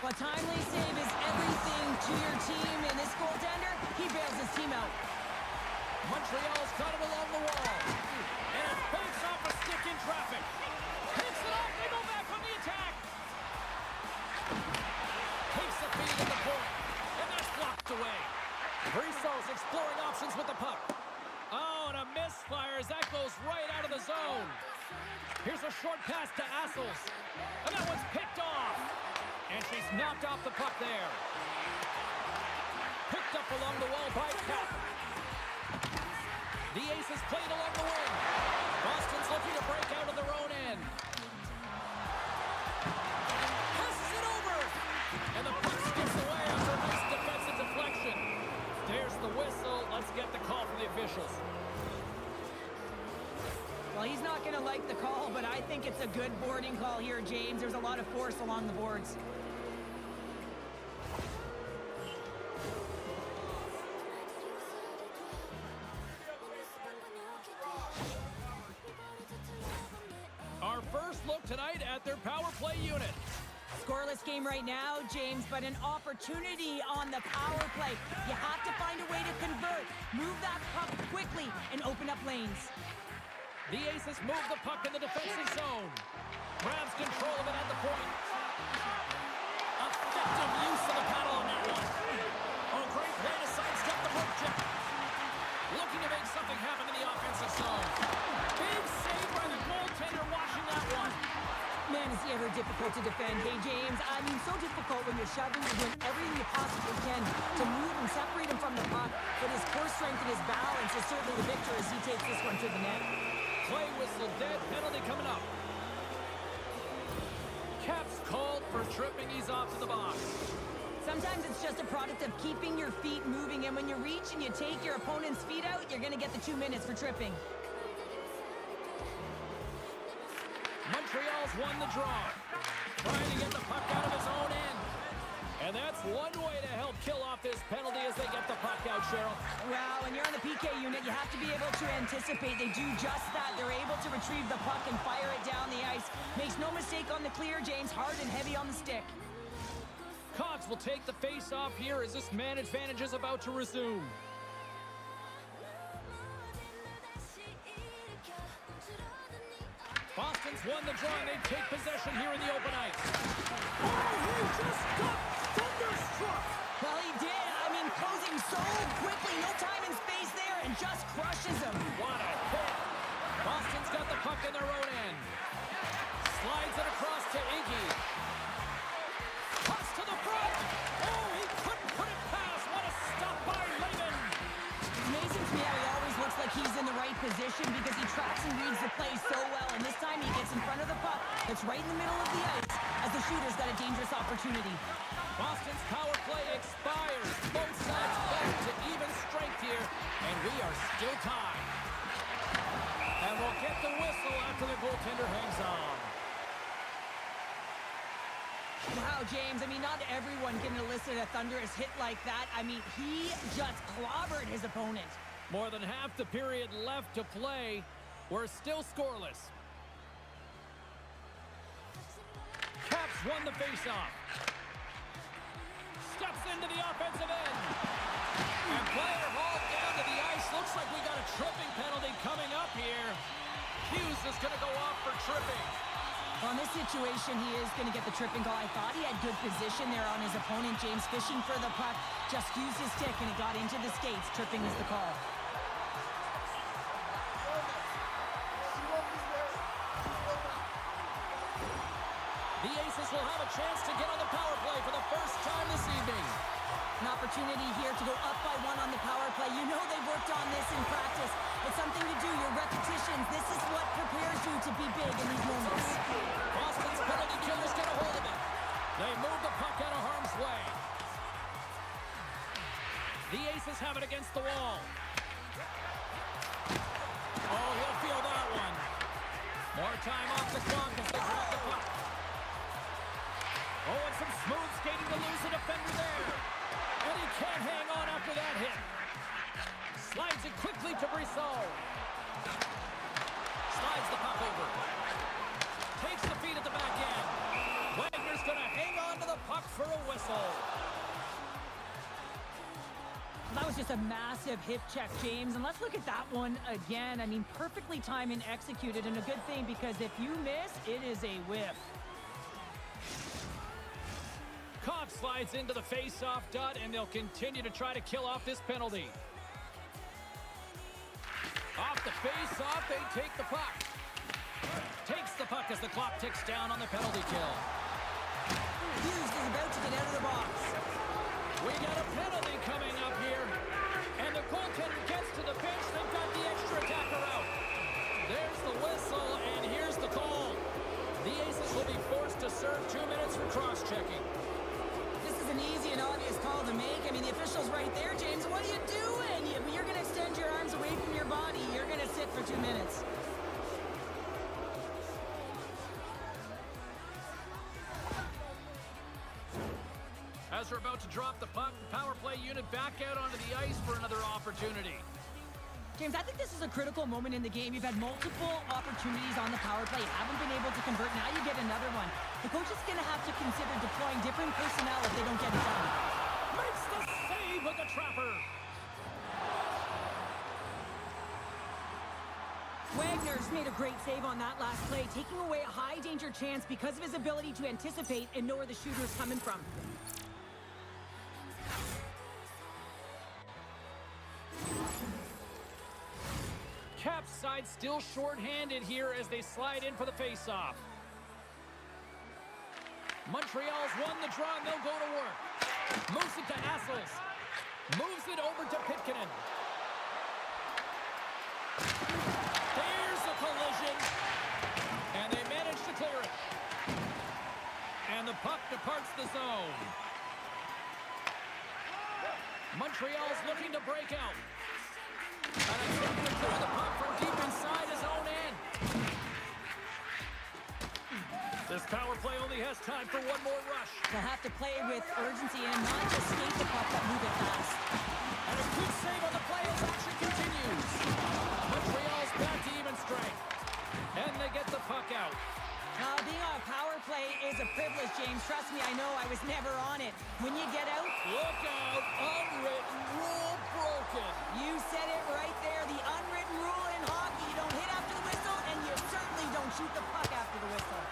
A timely save is everything to your team, and this goaltender, he bails his team out. Montreal's got it along the wall. And it fakes off a stick in traffic. Hits it off. They go back on the attack. Takes the feed at the point. And that's blocked away. Brisso's exploring options with the puck. Oh, and a misfire as that goes right out of the zone. Here's a short pass to Assels. And that one's picked off. And she's knocked off the puck there. Picked up along the wall by Cap. The Aces played along the wing. Boston's looking to break out of their own end. Passes it over. And the puck skips away after a nice defensive deflection. There's the whistle. Let's get the call from the officials. Well, he's not going to like the call, but I think it's a good boarding call here, James. There's a lot of force along the boards. Our first look tonight at their power play unit. Scoreless game right now, James, but an opportunity on the power play. You have to find a way to convert, move that puck quickly, and open up lanes. The Aces move the puck in the defensive zone. Grabs control of it at the point. Effective use of the paddle on that one. Oh, great way to sidestep the poke check. Looking to make something happen in the offensive zone. Big save by the goaltender washing that one. Man, is he ever difficult to defend. Hey, James, I mean, so difficult when you're shoving, you're doing everything you possibly can to move and separate him from the puck. But his core strength and his balance is certainly the victor as he takes this one to the net. Play whistle dead, penalty coming up. Caps called for tripping, he's off to the box. Sometimes it's just a product of keeping your feet moving, and when you reach and you take your opponent's feet out, you're going to get the 2 minutes for tripping. Montreal's won the draw. Trying to get the puck out of his own end. And that's one way to help kill off this penalty as they get the puck out, Cheryl. Well, when you're on the PK unit, you have to be able to anticipate. They do just that. They're able to retrieve the puck and fire it down the ice. Makes no mistake on the clear, James. Hard and heavy on the stick. Cox will take the face-off here as this man advantage is about to resume. Boston's won the draw and they take possession here in the open ice. Oh, he just got thunderstruck! Well, he did. I mean, closing so quickly. No time and space there, and just crushes him. What a hit! Boston's got the puck in their own end. Slides it across to Iggy. Cuts to the front! Oh, he couldn't put it past! What a stop by Lehman! It's amazing to me how he always looks like he's in the right position because he tracks and reads the play so well, and this time he gets in front of the puck that's right in the middle of the ice as the shooter's got a dangerous opportunity. Boston's power play expires. Both sides back to even strength here, and we are still tied. And we'll get the whistle after the goaltender hangs on. Wow, James, I mean, not everyone can elicit a thunderous hit like that. I mean, he just clobbered his opponent. More than half the period left to play. We're still scoreless. Caps won the faceoff. Steps into the offensive end. And player hauled down to the ice. Looks like we got a tripping penalty coming up here. Hughes is going to go off for tripping. Well, in this situation, he is going to get the tripping call. I thought he had good position there on his opponent. James fishing for the puck, just used his stick, and it got into the skates. Tripping is the call. The Aces will have a chance to get on the power play for the first time this evening. An opportunity here to go up by 1 on the power play. You know they've worked on this in practice. It's something to do, your repetitions. This is what prepares you to be big in these moments. Boston's penalty killer's get a hold of it. They move the puck out of harm's way. The Aces have it against the wall. Oh, he'll feel that one. More time off the clock as they drop the puck. Oh, and some smooth skating to lose a defender there. And he can't hang on after that hit. Slides it quickly to Brisson. Slides the puck over. Takes the feed at the back end. Wagner's going to hang on to the puck for a whistle. That was just a massive hip check, James. And let's look at that one again. I mean, perfectly timed and executed, and a good thing, because if you miss, it is a whiff. Cobb slides into the face-off dot, and they'll continue to try to kill off this penalty. Off the face-off, they take the puck. Takes the puck as the clock ticks down on the penalty kill. Hughes is about to get out of the box. We got a penalty coming up here. And the goaltender gets to the bench. They've got the extra attacker out. There's the whistle, and here's the call. The Aces will be forced to serve 2 minutes for cross-checking. This is an easy and obvious call to make. I mean, the official's right there, James. What are you doing? You're going to extend your arms away from your body. You're going to sit for 2 minutes. As we're about to drop the puck, the power play unit back out onto the ice for another opportunity. James, I think this is a critical moment in the game. You've had multiple opportunities on the power play. Haven't been able to convert. Now you get another one. The coach is going to have to consider deploying different personnel if they don't get it done. Makes the save with the trapper. Wagner's made a great save on that last play, taking away a high-danger chance because of his ability to anticipate and know where the shooter is coming from. Caps side still short-handed here as they slide in for the face-off. Montreal's won the draw, and they'll go to work. Moves it to Hassels. Moves it over to Pitkanen. There's a collision. And they manage to clear it. And the puck departs the zone. Montreal's looking to break out. And attempting to clear the puck from deep inside his own end. This power play only has time for one more rush. They'll have to play with urgency and not just skate the puck, but move it fast. And a good save on the play as action continues. Montreal's back to even strength. And they get the puck out. Being on a power play is a privilege, James. Trust me, I know. I was never on it. When you get out... Look out! Unwritten rule broken. You said it right there. The unwritten rule in hockey. You don't hit after the whistle, and you certainly don't shoot the puck after the whistle.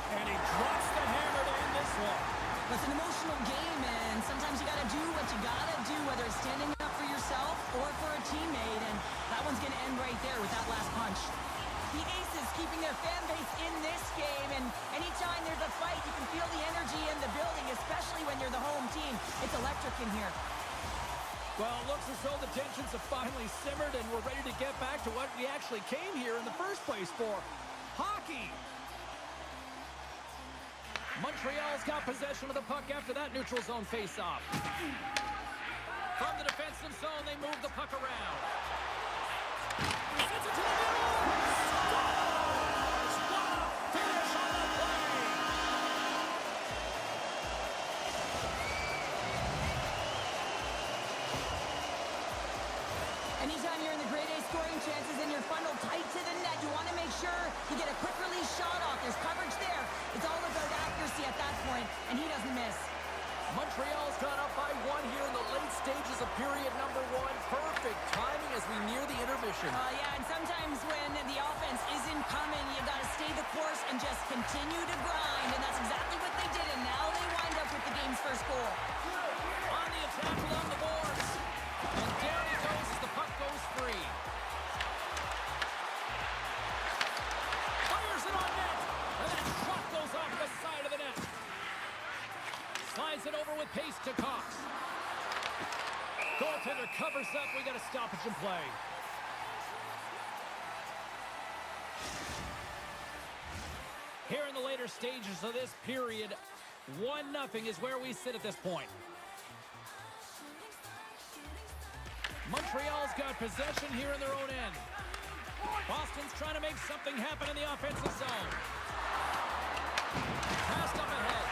And he drops the hammer to end this one. It's an emotional game, and sometimes you got to do what you got to do, whether it's standing up for yourself or for a teammate, and that one's going to end right there with that last punch. The Aces keeping their fan base in this game, and anytime there's a fight, you can feel the energy in the building, especially when you're the home team. It's electric in here. Well, it looks as though the tensions have finally simmered, and we're ready to get back to what we actually came here in the first place for. Hockey! Montreal's got possession of the puck after that neutral zone face-off. From the defensive zone, they move the puck around. Sends it to the middle! Scores! What a finish on the play! Anytime you're in the grade A scoring chances and you're funneled tight to the net, you want to make sure you get a quick release shot off. There's coverage there. It's all about accuracy at that point, and he doesn't miss. Montreal's gone up by one here in the late stages of period number one. Perfect timing as we near the intermission. Yeah, and sometimes when the offense isn't coming, you got to stay the course and just continue to grind, and that's exactly what they did, and now they wind up with the game's first goal. On the attack along the boards. And down he goes as the puck goes free. Fires it on net. And that shot goes off the side of the net. Slides it over with pace to Cox. Goaltender covers up. We got a stoppage in play. Here in the later stages of this period, 1-0 is where we sit at this point. Montreal's got possession here in their own end. Boston's trying to make something happen in the offensive zone. Passed up ahead.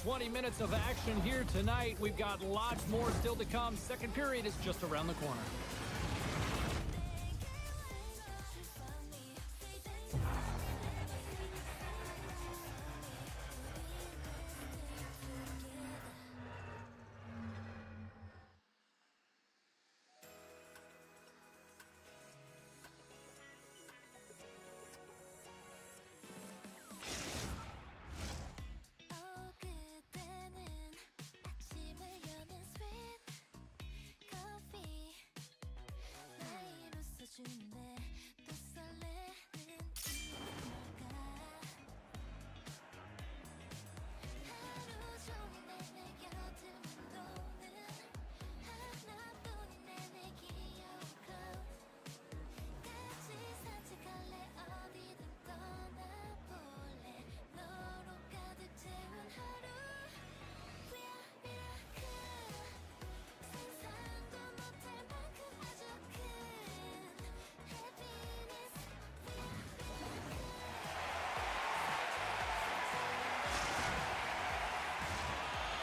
20 minutes of action here tonight. We've got lots more still to come. Second period is just around the corner.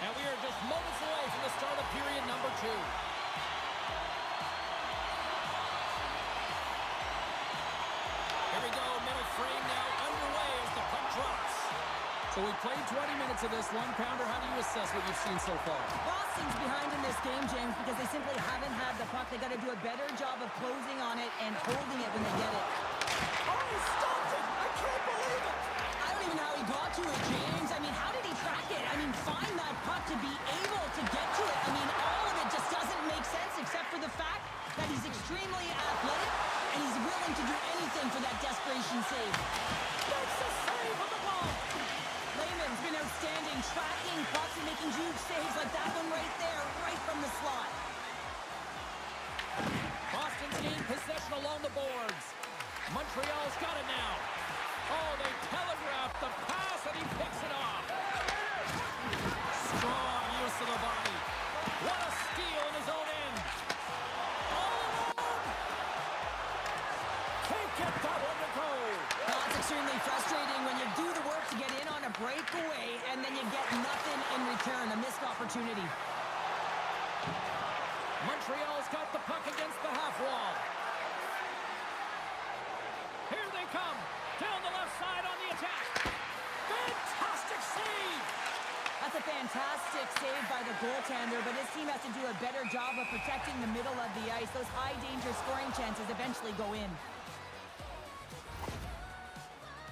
And we are just moments away from the start of period number 2. Here we go, middle frame now underway as the puck drops. So we played 20 minutes of this one-pounder. How do you assess what you've seen so far? Boston's behind in this game, James, because they simply haven't had the puck. They got to do a better job of closing on it and holding it when they get it. Oh, he stopped it! I can't believe it! I don't even know how he got to it, James. I mean, how did he track it? I mean, find that puck to be able to get to it. I mean, all of it just doesn't make sense except for the fact that he's extremely athletic and he's willing to do anything for that desperation save. That's the save of the ball! Lehman's been outstanding, tracking pucks and making huge saves like that one right there, right from the slot. Boston's gained possession along the boards. Montreal's got it now. Oh, they telegraphed the pass and he picks it off. Strong use of the body. What a steal in his own end. All alone. Can't get that one to go. Well, it's extremely frustrating when you do the work to get in on a breakaway and then you get nothing in return, a missed opportunity. Montreal's got the puck against the half wall. Here they come. Down the left side on the attack. Fantastic save. That's a fantastic save by the goaltender, but his team has to do a better job of protecting the middle of the ice. Those high-danger scoring chances eventually go in.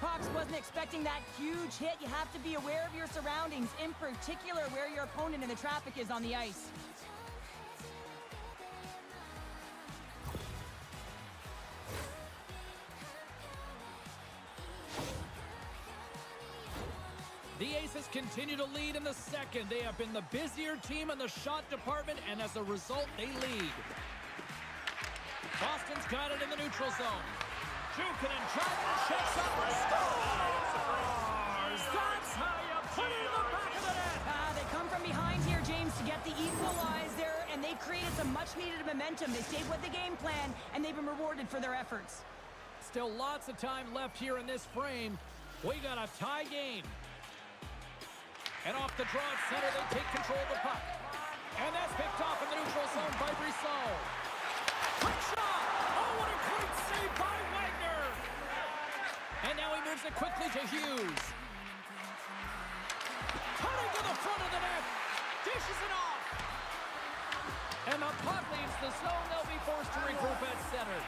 Cox wasn't expecting that huge hit. You have to be aware of your surroundings, in particular where your opponent in the traffic is on the ice. The Aces continue to lead in the second. They have been the busier team in the shot department, and as a result, they lead. Boston's got it in the neutral zone. Jukinen checks up and scores! That's how you put it in the back of the net! They come from behind here, James, to get the equalizer, and they created some much-needed momentum. They stayed with the game plan, and they've been rewarded for their efforts. Still lots of time left here in this frame. We got a tie game. And off the draw at center, they take control of the puck. And that's picked off in the neutral zone by Brissot. Quick shot! Oh, what a great save by Wagner! And now he moves it quickly to Hughes. Cutting to the front of the net. Dishes it off. And the puck leaves the zone. They'll be forced to regroup at center.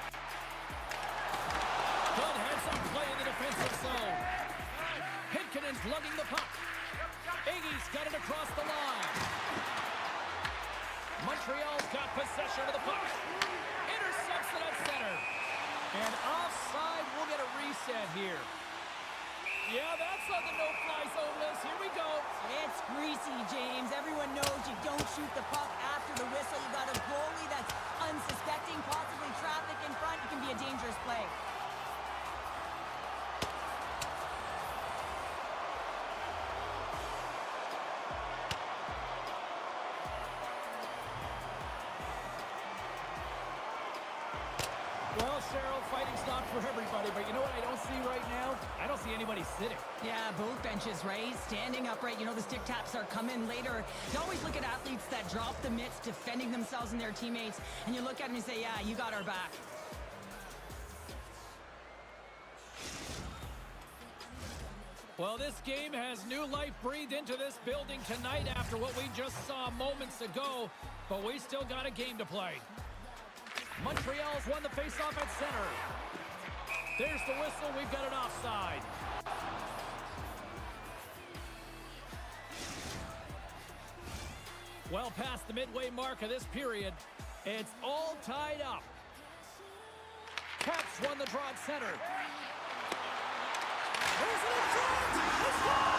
Good heads-up play in the defensive zone. Hitkinen's lugging the puck. Iggy's got it across the line. Montreal's got possession of the puck. Intercepts it at center. And offside, we'll get a reset here. Yeah, that's on the no-fly zone list. Here we go. It's greasy, James. Everyone knows you don't shoot the puck after the whistle. You got a goalie that's unsuspecting, possibly traffic in front. It can be a dangerous play. Well, Cheryl, fighting's not for everybody, but you know what I don't see right now? I don't see anybody sitting. Yeah, both benches, right? Standing upright. You know, the stick taps are coming later. You always look at athletes that drop the mitts, defending themselves and their teammates, and you look at them and say, yeah, you got our back. Well, this game has new life breathed into this building tonight after what we just saw moments ago, but we still got a game to play. Montreal's won the faceoff at center. There's the whistle. We've got an offside. Well past the midway mark of this period, it's all tied up. Caps won the draw at center. There's it in front! It's gone!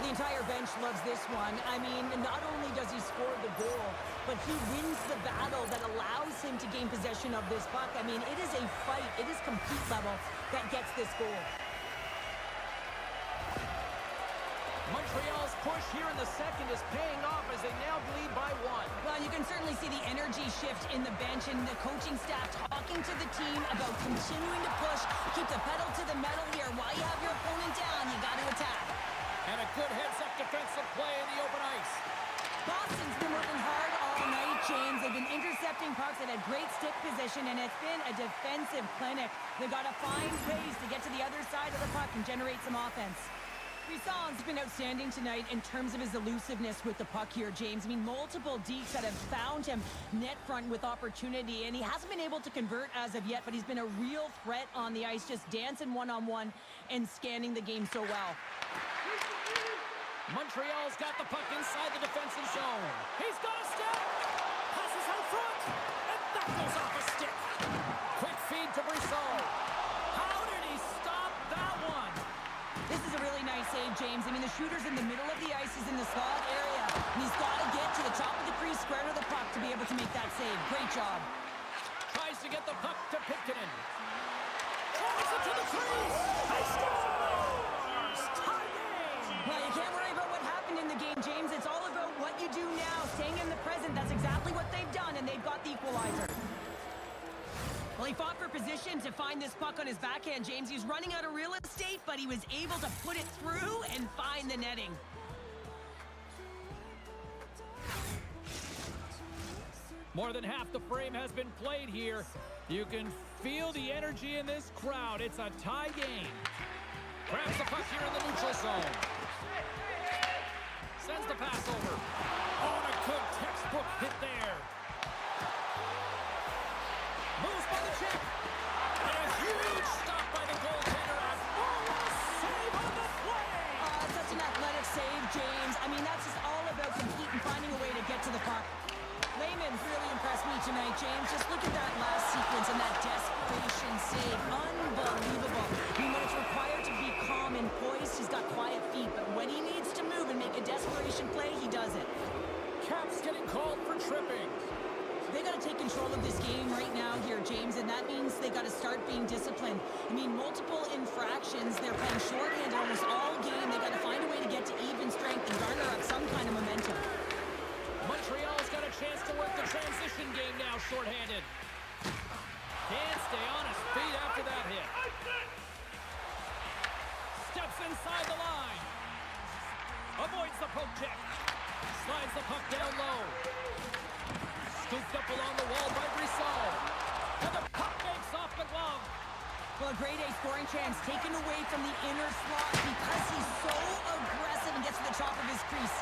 The entire bench loves this one. I mean, not only does he score the goal, but he wins the battle that allows him to gain possession of this puck. I mean, it is a fight. It is compete level that gets this goal. Montreal's push here in the second is paying off as they now lead by one. Well, you can certainly see the energy shift in the bench and the coaching staff talking to the team about continuing to push, keep the pedal to the metal here. While you have your opponent down, you got to attack. And a good heads-up defensive play in the open ice. Boston's been working hard all night, James. They've been intercepting pucks. They've had great stick position, and it's been a defensive clinic. They've got to find ways to get to the other side of the puck and generate some offense. Brisson has been outstanding tonight in terms of his elusiveness with the puck here, James. I mean, multiple deeks that have found him net front with opportunity, and he hasn't been able to convert as of yet, but he's been a real threat on the ice, just dancing one-on-one and scanning the game so well. Montreal's got the puck inside the defensive zone. He's got a step. Passes out front. And that goes off a stick. Quick feed to Brisson. How did he stop that one? This is a really nice save, James. I mean, the shooter's in the middle of the ice. He's in the slot area. And he's got to get to the top of the crease, square to the puck to be able to make that save. Great job. Tries to get the puck to Pitkanen. Tries it to the crease. He scores! Tie game! Well, you can't worry about what happened in the game, James. It's all about what you do now, staying in the present. That's exactly what they've done, and they've got the equalizer. Well, he fought for position to find this puck on his backhand, James. He was running out of real estate, but he was able to put it through and find the netting. More than half the frame has been played here. You can feel the energy in this crowd. It's a tie game. Grabs the puck here in the neutral zone. Sends the pass over. Oh, and a good textbook hit there. Moves by the check. And a huge stop by the goaltender. Save on the play. Such an athletic save, James. I mean, that's just all about competing, finding a way to get to the puck. Lehman's really impressed me tonight, James. Just look at that last sequence and that desperation save. Unbelievable. I mean, when it's required to be calm and poised, he's got quiet feet. But when he needs to move and make a desperation play, he does it. Caps getting called for tripping. They got to take control of this game right now here, James, and that means they got to start being disciplined. I mean, multiple infractions. They're playing shorthanded almost all game. They got to find a way to get to even strength and garner up some kind of momentum. Montreal's got a chance to work the transition game now, shorthanded. Can't stay on his feet after that hit. Steps inside the line. Avoids the poke check. Slides the puck down low. Scooped up along the wall by Brisson. And the puck makes off the glove. Well, a grade A scoring chance taken away from the inner slot because he's so aggressive and gets to the top of his crease.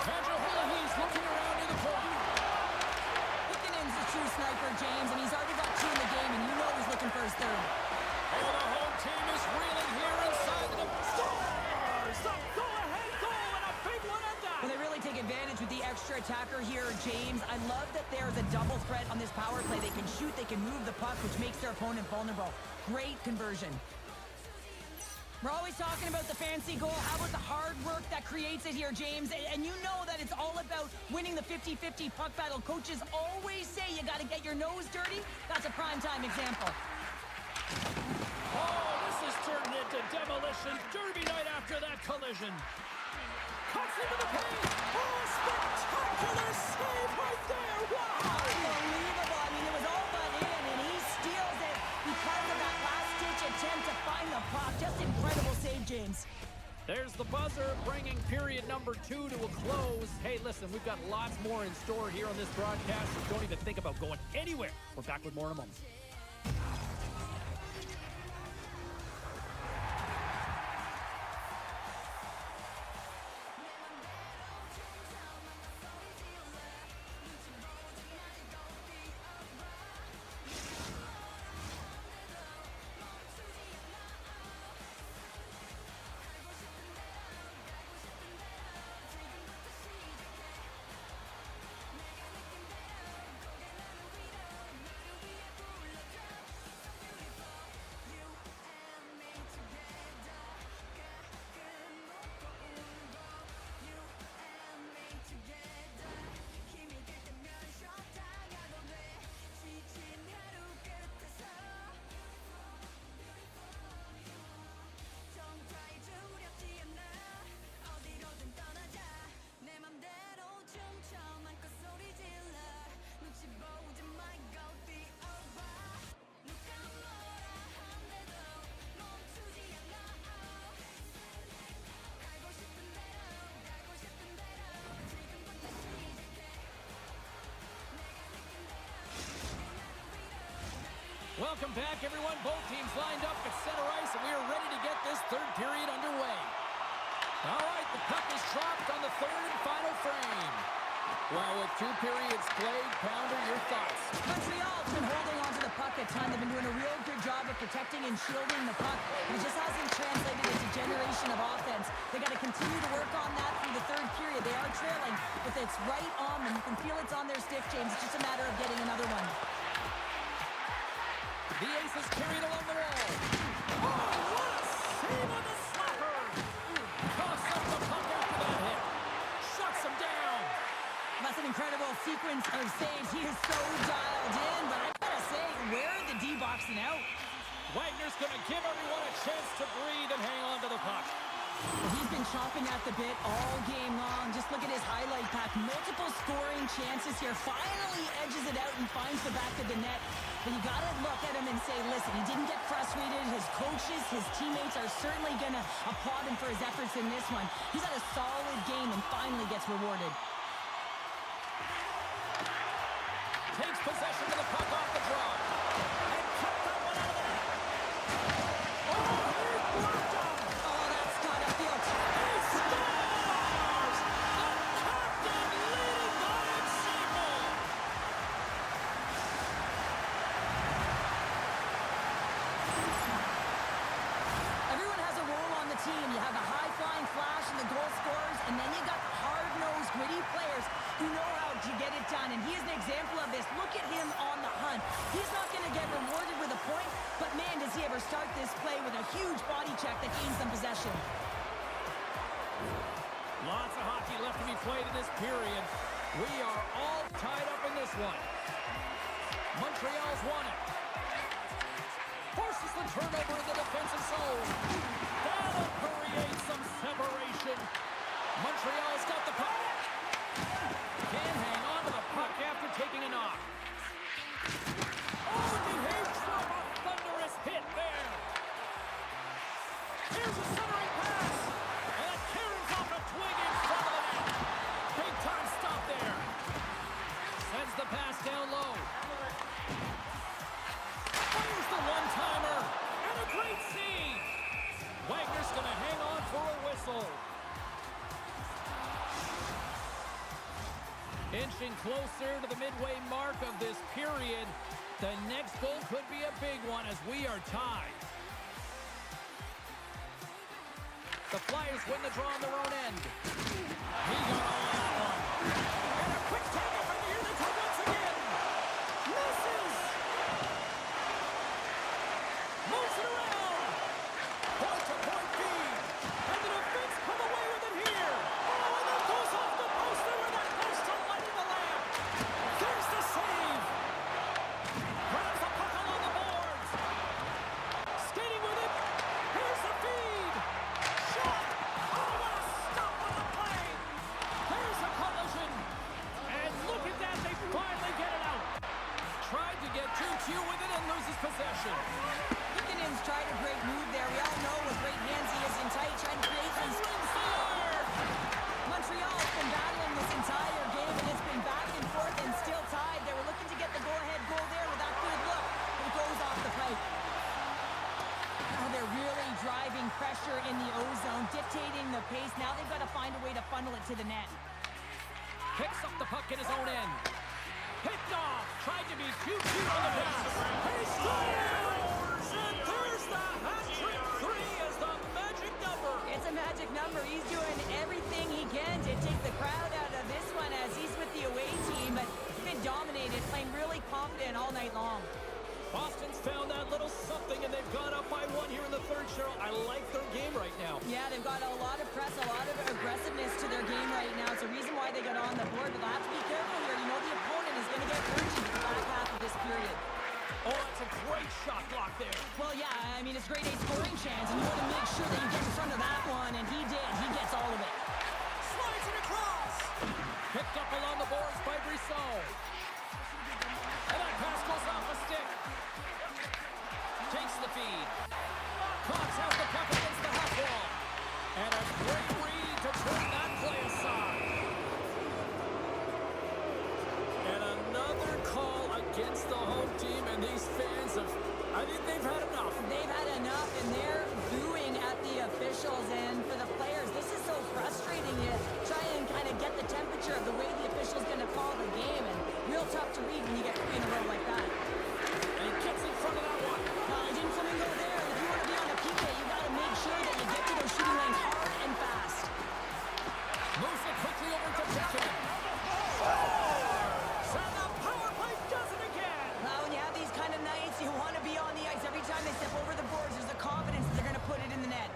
He's looking around near the point. Pitkanen's a true sniper, James, and he's already got 2 in the game, and you know he's looking for his third. Oh, the home team is reeling here inside the attacker here, James. I love that there's a double threat on this power play. They can shoot, they can move the puck, which makes their opponent vulnerable. Great conversion. We're always talking about the fancy goal. How about the hard work that creates it here, James? And you know that it's all about winning the 50-50 puck battle. Coaches always say you got to get your nose dirty. That's a primetime example. Oh, this is turned into demolition derby night after that collision. Cuts into the paint. Oh, spectacular save right there. Wow. Unbelievable. I mean, it was all but in, and he steals it because of that last-ditch attempt to find the puck. Just incredible save, James. There's the buzzer, bringing period number 2 to a close. Hey, listen, we've got lots more in store here on this broadcast, so don't even think about going anywhere. We're back with more in a moment. Welcome back, everyone. Both teams lined up at center ice, and we are ready to get this third period underway. All right, the puck is dropped on the third and final frame. Well, with 2 periods played, Pounder, your thoughts? Montreal's been holding onto the puck at times. They've been doing a real good job of protecting and shielding the puck. But it just hasn't translated into generation of offense. They got to continue to work on that through the third period. They are trailing, but it's right on them. You can feel it's on their stick, James. It's just a matter of getting another one. The ace is carried along the wall. Oh, what a save on the slapper! Coughs up the puck after that hit. Shuts him down. That's an incredible sequence of saves. He is so dialed in, but I gotta say, where are the D-boxing out? Wagner's gonna give everyone a chance to breathe and hang on to the puck. He's been chomping at the bit all game long. Just look at his highlight pack. Multiple scoring chances here. Finally edges it out and finds the back of the net. But you got to look at him and say, listen, he didn't get frustrated. His coaches, his teammates are certainly going to applaud him for his efforts in this one. He's had a solid game and finally gets rewarded. Takes possession of the puck off the draw. And cut that one out of the net. Oh, he blocked him. Oh, that's got to feel tough. He scores! The captain leading by example. Everyone has a role on the team. You have the high-flying flash and the goal scorers, and then you got the hard-nosed, gritty players who know how to get it done. And he is an example of this. Look at him on the hunt. He's not going to get rewarded with a point, but man, does he ever start this play with a huge body check that gains them possession. Lots of hockey left to be played in this period. We are all tied up in this one. Montreal's won it. Forces the turnover in the defensive zone. That'll create some separation. Montreal's got the puck. Can't hang on to the puck after taking a knock. Oh, did he drop a thunderous hit there? Here's a centering pass. And it carries off a twig in front of the net. Big time stop there. Sends the pass down low. Fires the one-timer. And a great save. Wagner's going to hang on for a whistle. Inching closer to the midway mark of this period. The next goal could be a big one as we are tied. The Flyers win the draw on their own end. He got all of that one. And a possession. Lukkonen's tried a great move there. We all know with great hands he is in tight, trying to create some fire. Montreal's been battling this entire game, and it's been back and forth and still tied. They were looking to get the go-ahead goal there with that good look, but it goes off the pipe. Oh, they're really driving pressure in the O-zone, dictating the pace. Now they've got to find a way to funnel it to the net. Picks up the puck in his own end. Picked off. Tried to be too cute on the pass. He scores! And there's the hat-trick. 3 is the magic number. It's a magic number. He's doing everything he can to take the crowd out of this one as he's with the away team, but he's been dominated, playing really confident all night long. Boston's found that little something, and they've gone up by 1 here in the third, Cheryl. I like their game right now. Yeah, they've got a lot of press, a lot of aggressiveness to their game right now. It's a reason why they got on the board, but they'll have to be careful here. You know the opponent is going to get urgent in the back half of this period. Oh, that's a great shot block there. Well, yeah, I mean, it's a grade A scoring chance, and you want to make sure that you get in front of that one, and he did. He gets all of it. Slides it across. Picked up along the boards by Brisson. And that pass goes off a stick. Takes the feed. Cox has the puck against the half wall. And a great read to turn that play aside. And another call against the home team, and these fans have, I think they've had enough. They've had enough, and they're booing at the officials, and for the players, this is so frustrating. You try and kind of get the temperature of the way the official's going to call the game, and real tough to read when you get 3 in a row like that. And he gets in front of that one. He didn't flamingo there, and if you want to be on a PK, you got to make sure that you get to those shooting lanes hard and fast. Moves it quickly over to Beckett. And the power play does it again. When you have these kind of nights, you want to be on the ice. Every time they step over the boards, there's a confidence that they're going to put it in the net.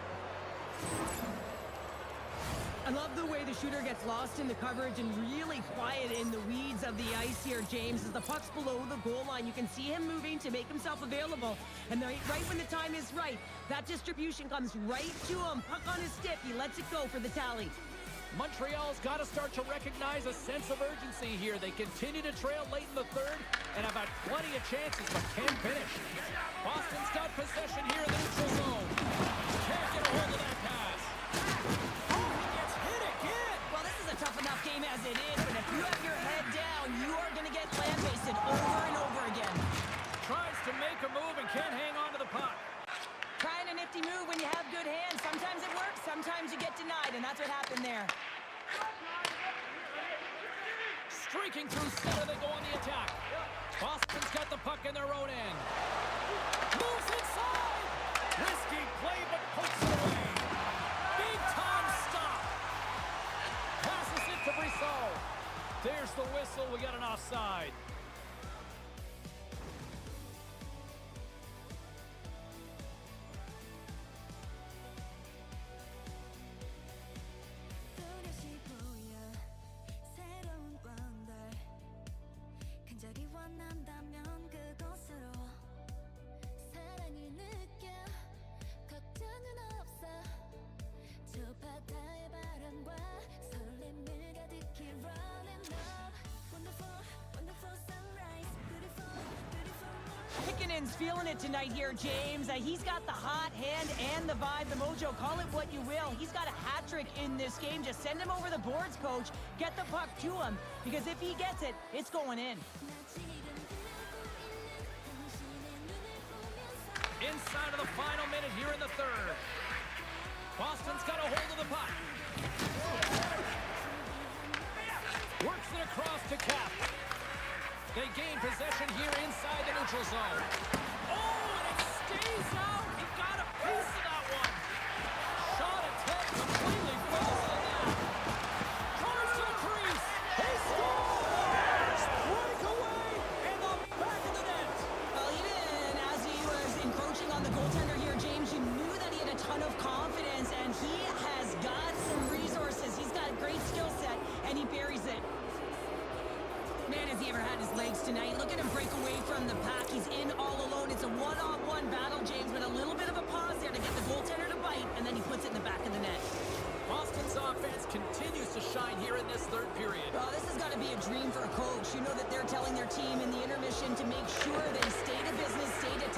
I love the way the shooter gets lost in the coverage and really quiet in the weeds of the ice here, James. As the puck's below the goal line, you can see him moving to make himself available. And right when the time is right, that distribution comes right to him. Puck on his stick, he lets it go for the tally. Montreal's got to start to recognize a sense of urgency here. They continue to trail late in the third and have had plenty of chances, but can't finish. Boston's got possession here in the neutral zone. Can't get a hold of that pass. Oh, he gets hit again. Well, this is a tough enough game as it is, but if you have your head down, you are going to get lambasted over and over again. Tries to make a move and can't hang on to the puck. Trying a nifty move when you have good hands. Sometimes it works, sometimes you get denied, and that's what happened there. Streaking through center, they go on the attack. Boston's got the puck in their own end. Moves inside. Risky play, but pokes it away. Big time stop. Passes it to Brisson. There's the whistle. We got an offside. Lukkonen's feeling it tonight here, James. He's got the hot hand and the vibe, the mojo. Call it what you will. He's got a hat trick in this game. Just send him over the boards, coach. Get the puck to him, because if he gets it, it's going in. Inside of the final minute here in the third. Boston's got a hold of the puck. Works it across to Cap. They gain possession here inside the neutral zone. Oh, and it stays out. He got a piece of that one. Shot attempt completely falls on that. Drives to the crease. He scores! Breakaway in the back of the net. Well, even as he was encroaching on the goaltender here, James, you knew that he had a ton of confidence, and he has got some resources. He's got a great skill set, and he buries it. Man, has he ever had his legs tonight. Look at him break away from the pack. He's in all alone. It's a one-on-one battle, James, but a little bit of a pause there to get the goaltender to bite, and then he puts it in the back of the net. Boston's offense continues to shine here in this third period. Well, this has got to be a dream for a coach. You know that they're telling their team in the intermission to make sure they stay to business, stay to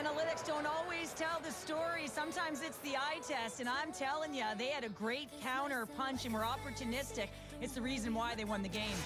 Analytics don't always tell the story. Sometimes it's the eye test, and I'm telling you, they had a great counter punch and were opportunistic. It's the reason why they won the game.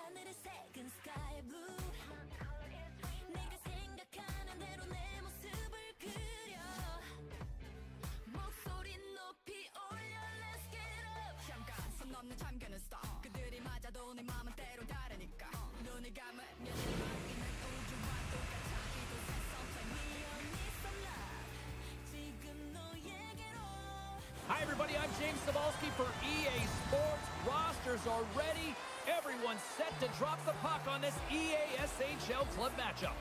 하늘의 색은 sky blue. 내가 생각하는 대로 내 모습을 그려. 목소리 높이 올려. Let's get up. 잠깐 손 넘는 참견은 stop. 그들이 맞아도 내 맘은 때론 다르니까. 눈을 감으면 바뀌는 우주와 똑같아. 이곳에 something We need some love. 지금 너에게로. Hi, everybody. I'm James Cebulski for EA Sports. Rosters are ready. Everyone's set to drop the puck on this EA SHL club matchup.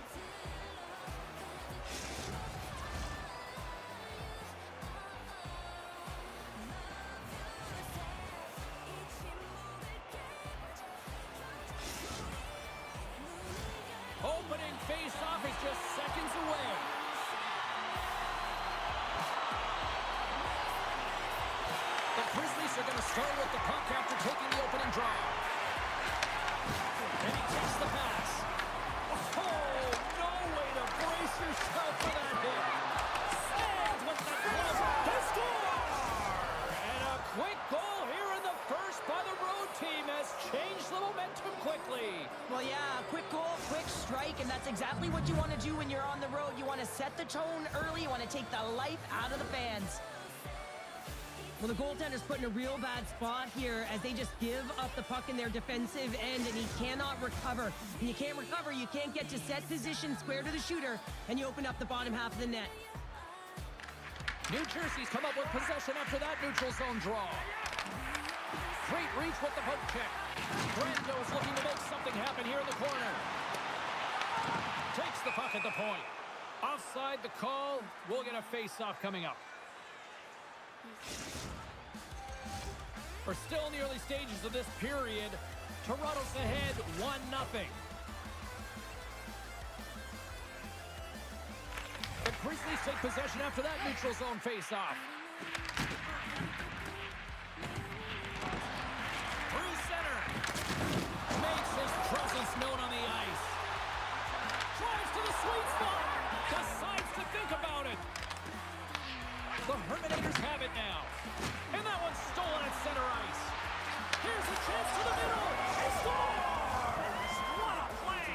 Opening face-off is just seconds away. The Grizzlies are going to start with the puck after taking the opening draw. And he takes the pass. Oh, no way to brace yourself for that hit. Sands with the glove to score! And a quick goal here in the first by the road team has changed the momentum quickly. Well, yeah, quick goal, quick strike, and that's exactly what you want to do when you're on the road. You want to set the tone early. You want to take the life out of the fans. Well, the goaltender's put in a real bad spot here as they just give up the puck in their defensive end, and he cannot recover. When you can't recover, you can't get to set position square to the shooter, and you open up the bottom half of the net. New Jersey's come up with possession after that neutral zone draw. Great reach with the poke check. Brando's looking to make something happen here in the corner. Takes the puck at the point. Offside the call. We'll get a face-off coming up. We're still in the early stages of this period. Toronto's ahead 1-0. The Grizzlies take possession after that neutral zone face-off. Through center. Makes his presence known on the ice. Drives to the sweet spot. Decides to think about it. The Herminators have it now. And that one's stolen at center ice. Here's a chance to the middle. He scores! What a play!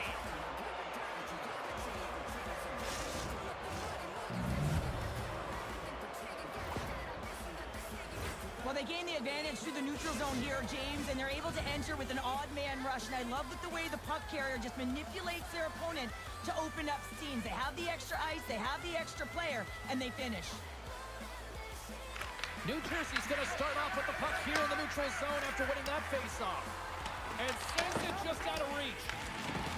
Well, they gain the advantage through the neutral zone here, James, and they're able to enter with an odd man rush. And I love the way the puck carrier just manipulates their opponent to open up scenes. They have the extra ice, they have the extra player, and they finish. New Jersey's going to start off with the puck here in the neutral zone after winning that face-off. And sends it just out of reach.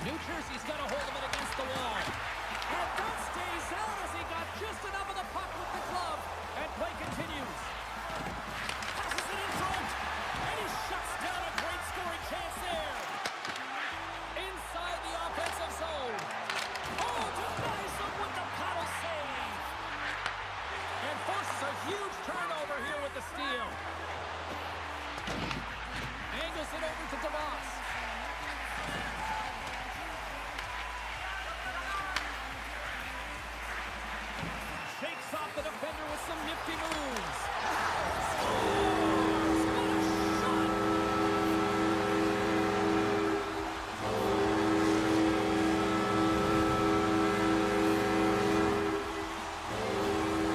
New Jersey's got a hold of it against the wall. And that stays out as he got just enough of the puck with the glove. And play continues. Passes it in front. And he shuts down a great scoring chance there. Inside the offensive zone. Oh, denies him with the paddle save. And forces a huge turnover here with the steal. Angles it over to DeVos. Shakes off the defender with some nifty moves. Scores! What a shot!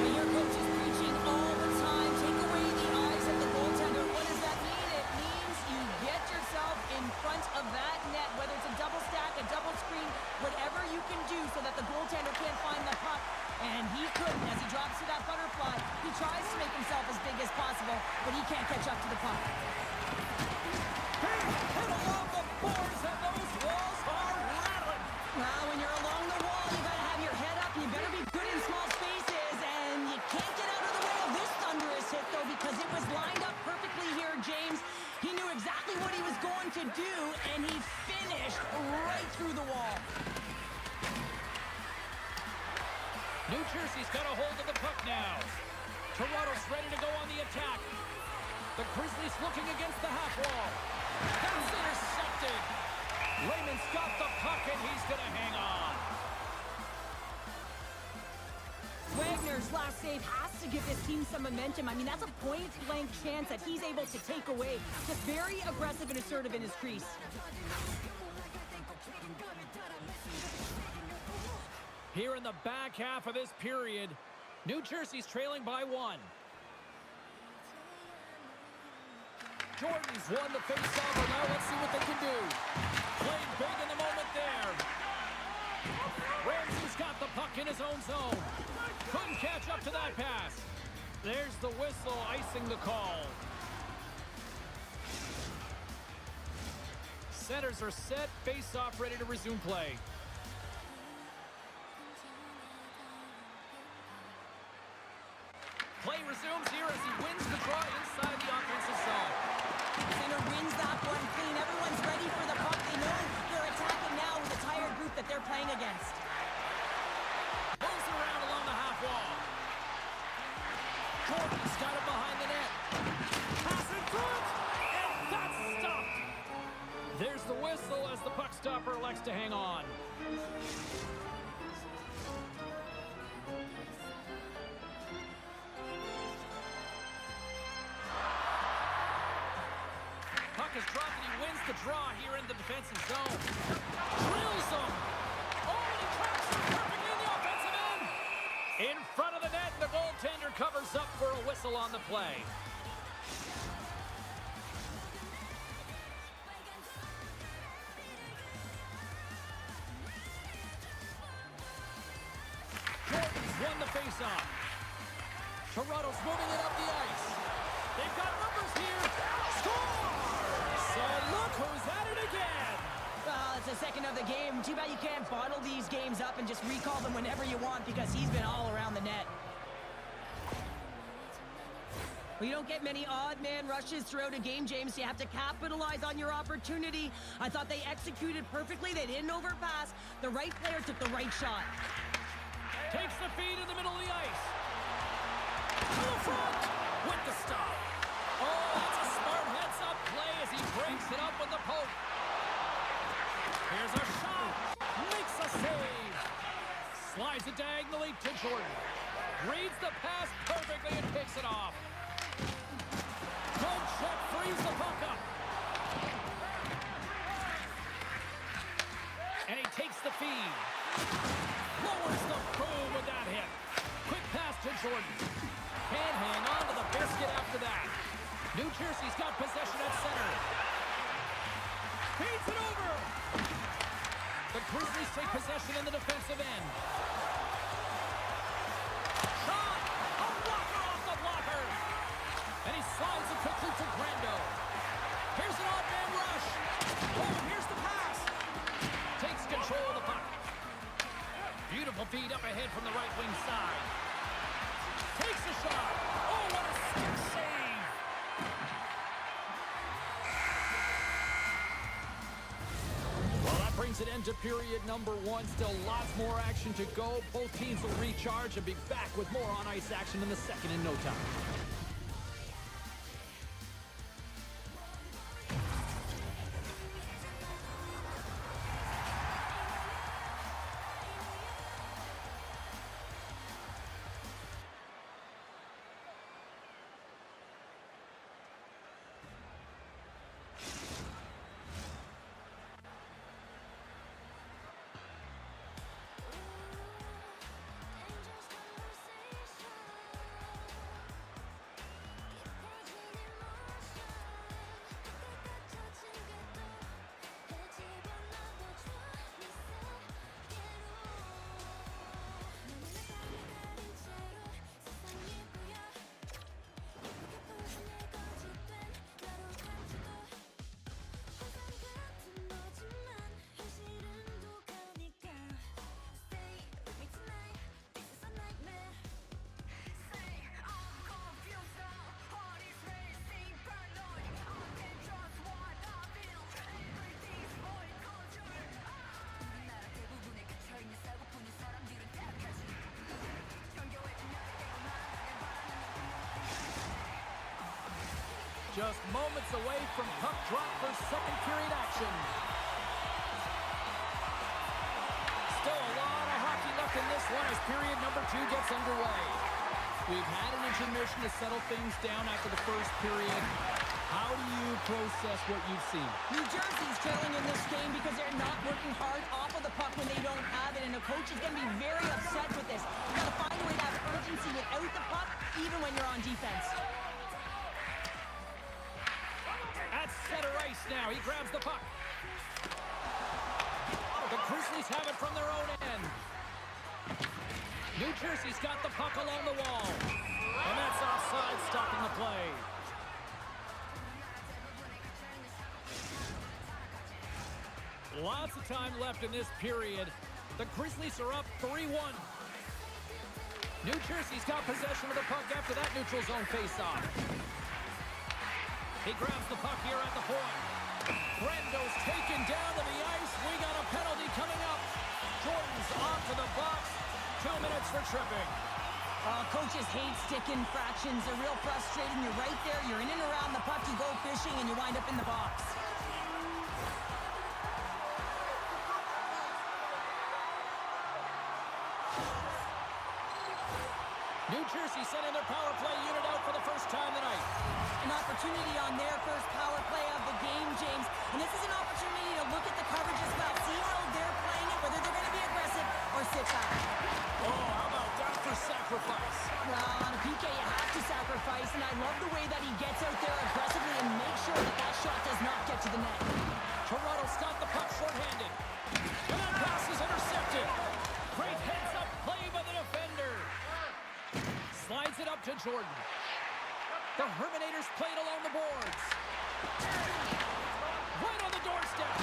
Your coach is preaching all the time. Take away the eyes of the goaltender. What does that mean? It means you get yourself in front of that net, whether it's a double stack, a double screen, whatever you can do so that the goaltender can't find the puck. And he couldn't as he drops to that butterfly. He tries to make himself as big as possible, but he can't catch up to the puck. Hey, hit along the boards and those walls are rattling. Well, when you're along the wall, you gotta have your head up. You better be good in small spaces, and you can't get out of the way of this thunderous hit, though, because it was lined up perfectly here, James. He knew exactly what he was going to do, and he finished right through the wall. New Jersey's got a hold of the puck now. Toronto's ready to go on the attack. The Grizzlies looking against the half wall. That's intercepted. Raymond's got the puck, and he's going to hang on. Wagner's last save has to give this team some momentum. I mean, that's a point-blank chance that he's able to take away. Just very aggressive and assertive in his crease. Here in the back half of this period, New Jersey's trailing by 1. Jordan's won the face-off, and now let's see what they can do. Playing big in the moment there. Ramsey's got the puck in his own zone. Couldn't catch up to that pass. There's the whistle icing the call. Centers are set, face-off ready to resume play. Play resumes here as he wins the draw inside the offensive zone. Center wins that one clean. Everyone's ready for the puck. They know they're attacking now with a tired group that they're playing against. Moves around along the half wall. Jordan's got it behind the net. Pass in front, and that's stopped. There's the whistle as the puck stopper elects to hang on. Puck is dropped and he wins the draw here in the defensive zone. Drills him. Oh, and he traps him perfectly in the offensive end. In front of the net, the goaltender covers up for a whistle on the play. Jordan's won the faceoff. Toronto's moving it up the ice. They've got numbers here. Score! So look who's at it again. Well, it's the second of the game. Too bad you can't bottle these games up and just recall them whenever you want because he's been all around the net. Well, you don't get many odd man rushes throughout a game, James. You have to capitalize on your opportunity. I thought they executed perfectly. They didn't overpass. The right player took the right shot. Takes the feed in the middle of the ice. To the front with the stop. Oh, that's a smart heads-up play as he breaks it up with the poke. Here's a shot. Makes a save. Slides it diagonally to Jordan. Reads the pass perfectly and picks it off. Good check, frees the puck up. And he takes the feed. Lowers the boom with that hit. Quick pass to Jordan. Can't hang on to the biscuit after that. New Jersey's got possession at center. Feeds it over. The Grizzlies take possession in the defensive end. Shot! A blocker off the blocker! And he slides it quickly to Grando. Here's an odd man rush. Oh, here's the pass. Takes Beautiful feed up ahead from the right wing side. Takes a shot. Oh, what a stick save. Well, that brings an end to period number one. Still lots more action to go. Both teams will recharge and be back with more on-ice action in the second in no time. Just moments away from puck drop for second period action. Still a lot of hockey left in this one as period number two gets underway. We've had an intermission to settle things down after the first period. How do you process what you've seen? New Jersey's trailing in this game because they're not working hard off of the puck when they don't have it, and the coach is going to be very upset with this. You got to find a way to have urgency without the puck, even when you're on defense. At center ice now, he grabs the puck. The Grizzlies have it from their own end. New Jersey's got the puck along the wall. And that's offside, stopping the play. Lots of time left in this period. The Grizzlies are up 3-1. New Jersey's got possession of the puck after that neutral zone faceoff. He grabs the puck here at the point. Brendo's taken down to the ice. We got a penalty coming up. Jordan's off to the box. 2 minutes for tripping. Coaches hate stick infractions. They're real frustrating. You're right there. You're in and around the puck. You go fishing, and you wind up in the box. New Jersey sending their power play unit out for the first time tonight. An opportunity on their first power play of the game, James. And this is an opportunity to look at the coverage as well. See how they're playing it, whether they're going to be aggressive or sit back. Oh, how about that for sacrifice? Well, on a PK, you have to sacrifice, and I love the way that he gets out there aggressively and makes sure that that shot does not get to the net. Toronto's got the puck shorthanded. And that pass is intercepted. Great heads-up play by the defender. Slides it up to Jordan. The Herminators played along the boards. Right on the doorstep.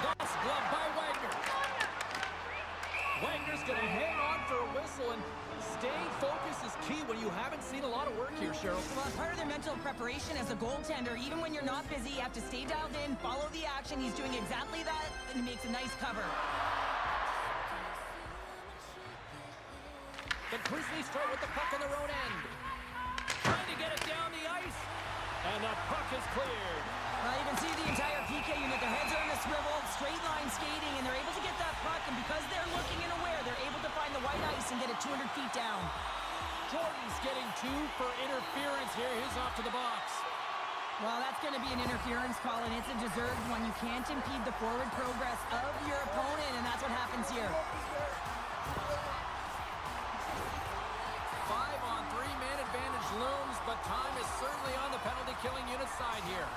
That's gloved by Wagner. Wagner's going to hang on for a whistle, and staying focused is key when you haven't seen a lot of work here, Cheryl. Well, part of their mental preparation as a goaltender, even when you're not busy, you have to stay dialed in, follow the action. He's doing exactly that, and he makes a nice cover. The Grizzlies start with the puck on their own end. Trying to get it down the ice. And the puck is cleared. Well, you can see the entire PK unit. Their heads are in a swivel, straight line skating, and they're able to get that puck. And because they're looking and aware, they're able to find the white ice and get it 200 feet down. Jordan's getting 2 for interference here. He's off to the box. Well, that's going to be an interference call, and it's a deserved one. You can't impede the forward progress of your opponent, and that's what happens here. 5-on-3 man advantage looms, but time is certainly on the penalty-killing unit side here.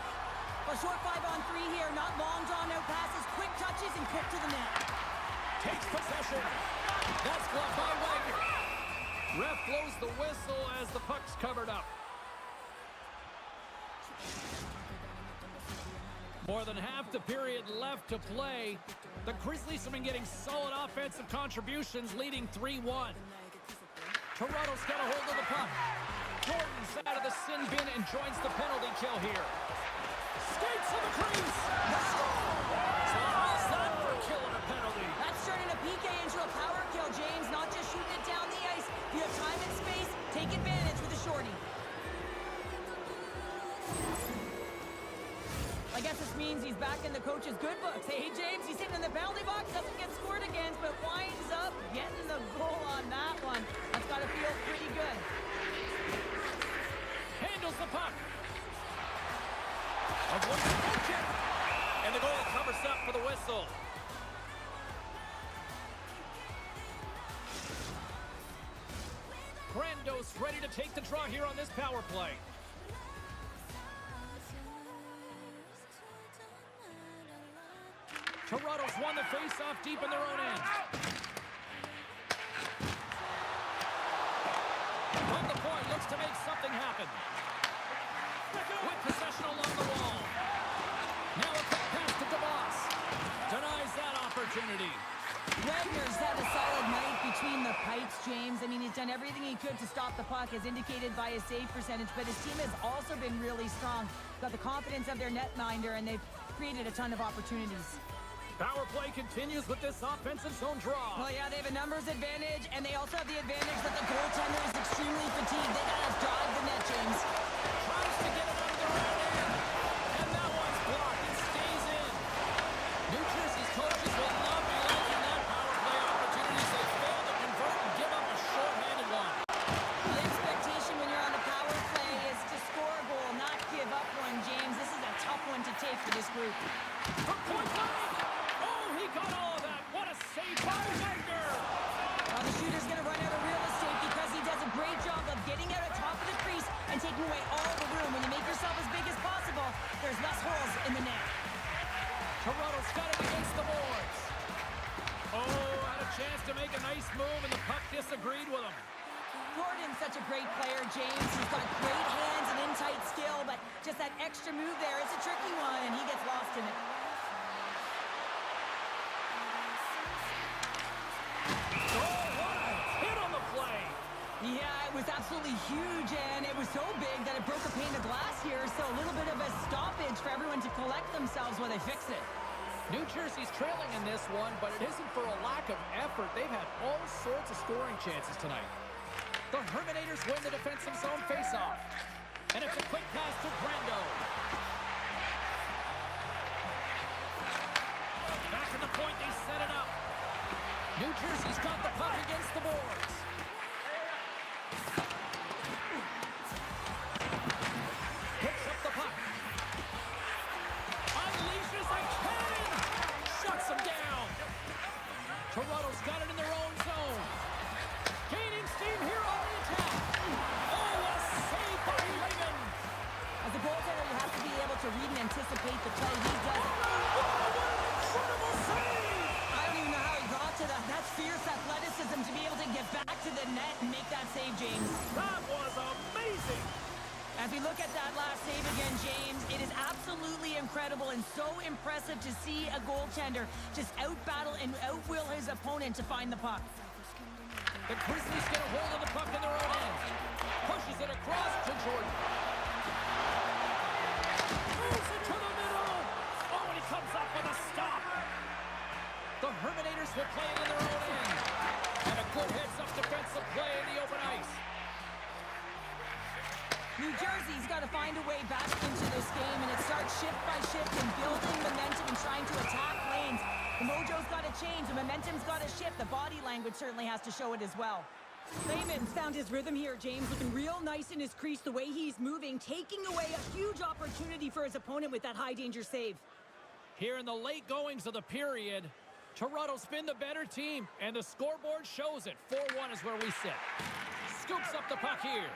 A short 5-on-3 here, not long drawn-out passes, quick touches, and quick to the net. Takes possession. That's gloved by Wagner. Ref blows the whistle as the puck's covered up. More than half the period left to play. The Grizzlies have been getting solid offensive contributions, leading 3-1. Toronto's got a hold of the puck. Jordan's out of the sin bin and joins the penalty kill here. Skates to the crease. So how's that for killing a penalty? That's turning a PK into a power kill, James. Not just shooting it down the ice. If you have time and space, take advantage with a shorty. I guess this means he's back in the coach's good books. Hey, James, he's sitting in the penalty box, doesn't get scored against, but winds up getting the goal on that one. That's got to feel pretty good. Handles the puck. Avoids the poke check. And the goal covers up for the whistle. Brando's ready to take the draw here on this power play. Toronto's won the face-off deep in their own end. On the point, looks to make something happen. With possession along the wall. Now a quick pass to DeBoss. Denies that opportunity. Wagner's had a solid night between the pipes, James. I mean, he's done everything he could to stop the puck, as indicated by his save percentage, but his team has also been really strong. Got the confidence of their netminder, and they've created a ton of opportunities. Power play continues with this offensive zone draw. Well, yeah, they have a numbers advantage, and they also have the advantage that the goaltender is extremely fatigued. They got to drive the net, James. Tries to get it under the right end. And that one's blocked. It stays in. New Jersey's coaches will not be liking that power play opportunities. They fail to convert and give up a short-handed one. The expectation when you're on the power play is to score a goal, not give up one, James. This is a tough one to take for this group. From point blank. He got all of that. What a save by Wagner. Well, the shooter's going to run out of real estate because he does a great job of getting out of top of the crease and taking away all the room. When you make yourself as big as possible, there's less holes in the net. Toronto's got it against the boards. Oh, had a chance to make a nice move, and the puck disagreed with him. Gordon's such a great player, James. He's got great hands and in-tight skill, but just that extra move there, it's a tricky one, and he gets lost in it. Yeah, it was absolutely huge, and it was so big that it broke a pane of glass here, so a little bit of a stoppage for everyone to collect themselves while they fix it. New Jersey's trailing in this one, but it isn't for a lack of effort. They've had all sorts of scoring chances tonight. The Herminators win the defensive zone faceoff. And it's a quick pass to Brando. Back at the point, they set it up. New Jersey's got the puck against the boards. Picks up the puck. Unleashes a cannon. Shuts them down. Toronto's got it in their own zone. Gaining steam here on the attack. Oh, a save by Raymond. As a goaltender, you have to be able to read and anticipate the play. He does it. Incredible save. I don't even know how he got to that. That's fierce athleticism to be able to get back to the net and make that save, James. That was amazing. As we look at that last save again, James, it is absolutely incredible and so impressive to see a goaltender just out-battle and out-will his opponent to find the puck. The Grizzlies get a hold of the puck in their own end. Pushes it across to Jordan. Moves it to the middle. Oh, and he comes up with a stop. The Herminators will play it in their own end. And a good heads-up defensive play in the open ice. New Jersey's got to find a way back into this game, and it starts shift by shift and building momentum and trying to attack lanes. The mojo's got to change. The momentum's got to shift. The body language certainly has to show it as well. Clayman's found his rhythm here, James, looking real nice in his crease, the way he's moving, taking away a huge opportunity for his opponent with that high-danger save. Here in the late goings of the period, Toronto's been the better team, and the scoreboard shows it. 4-1 is where we sit. Scoops up the puck here.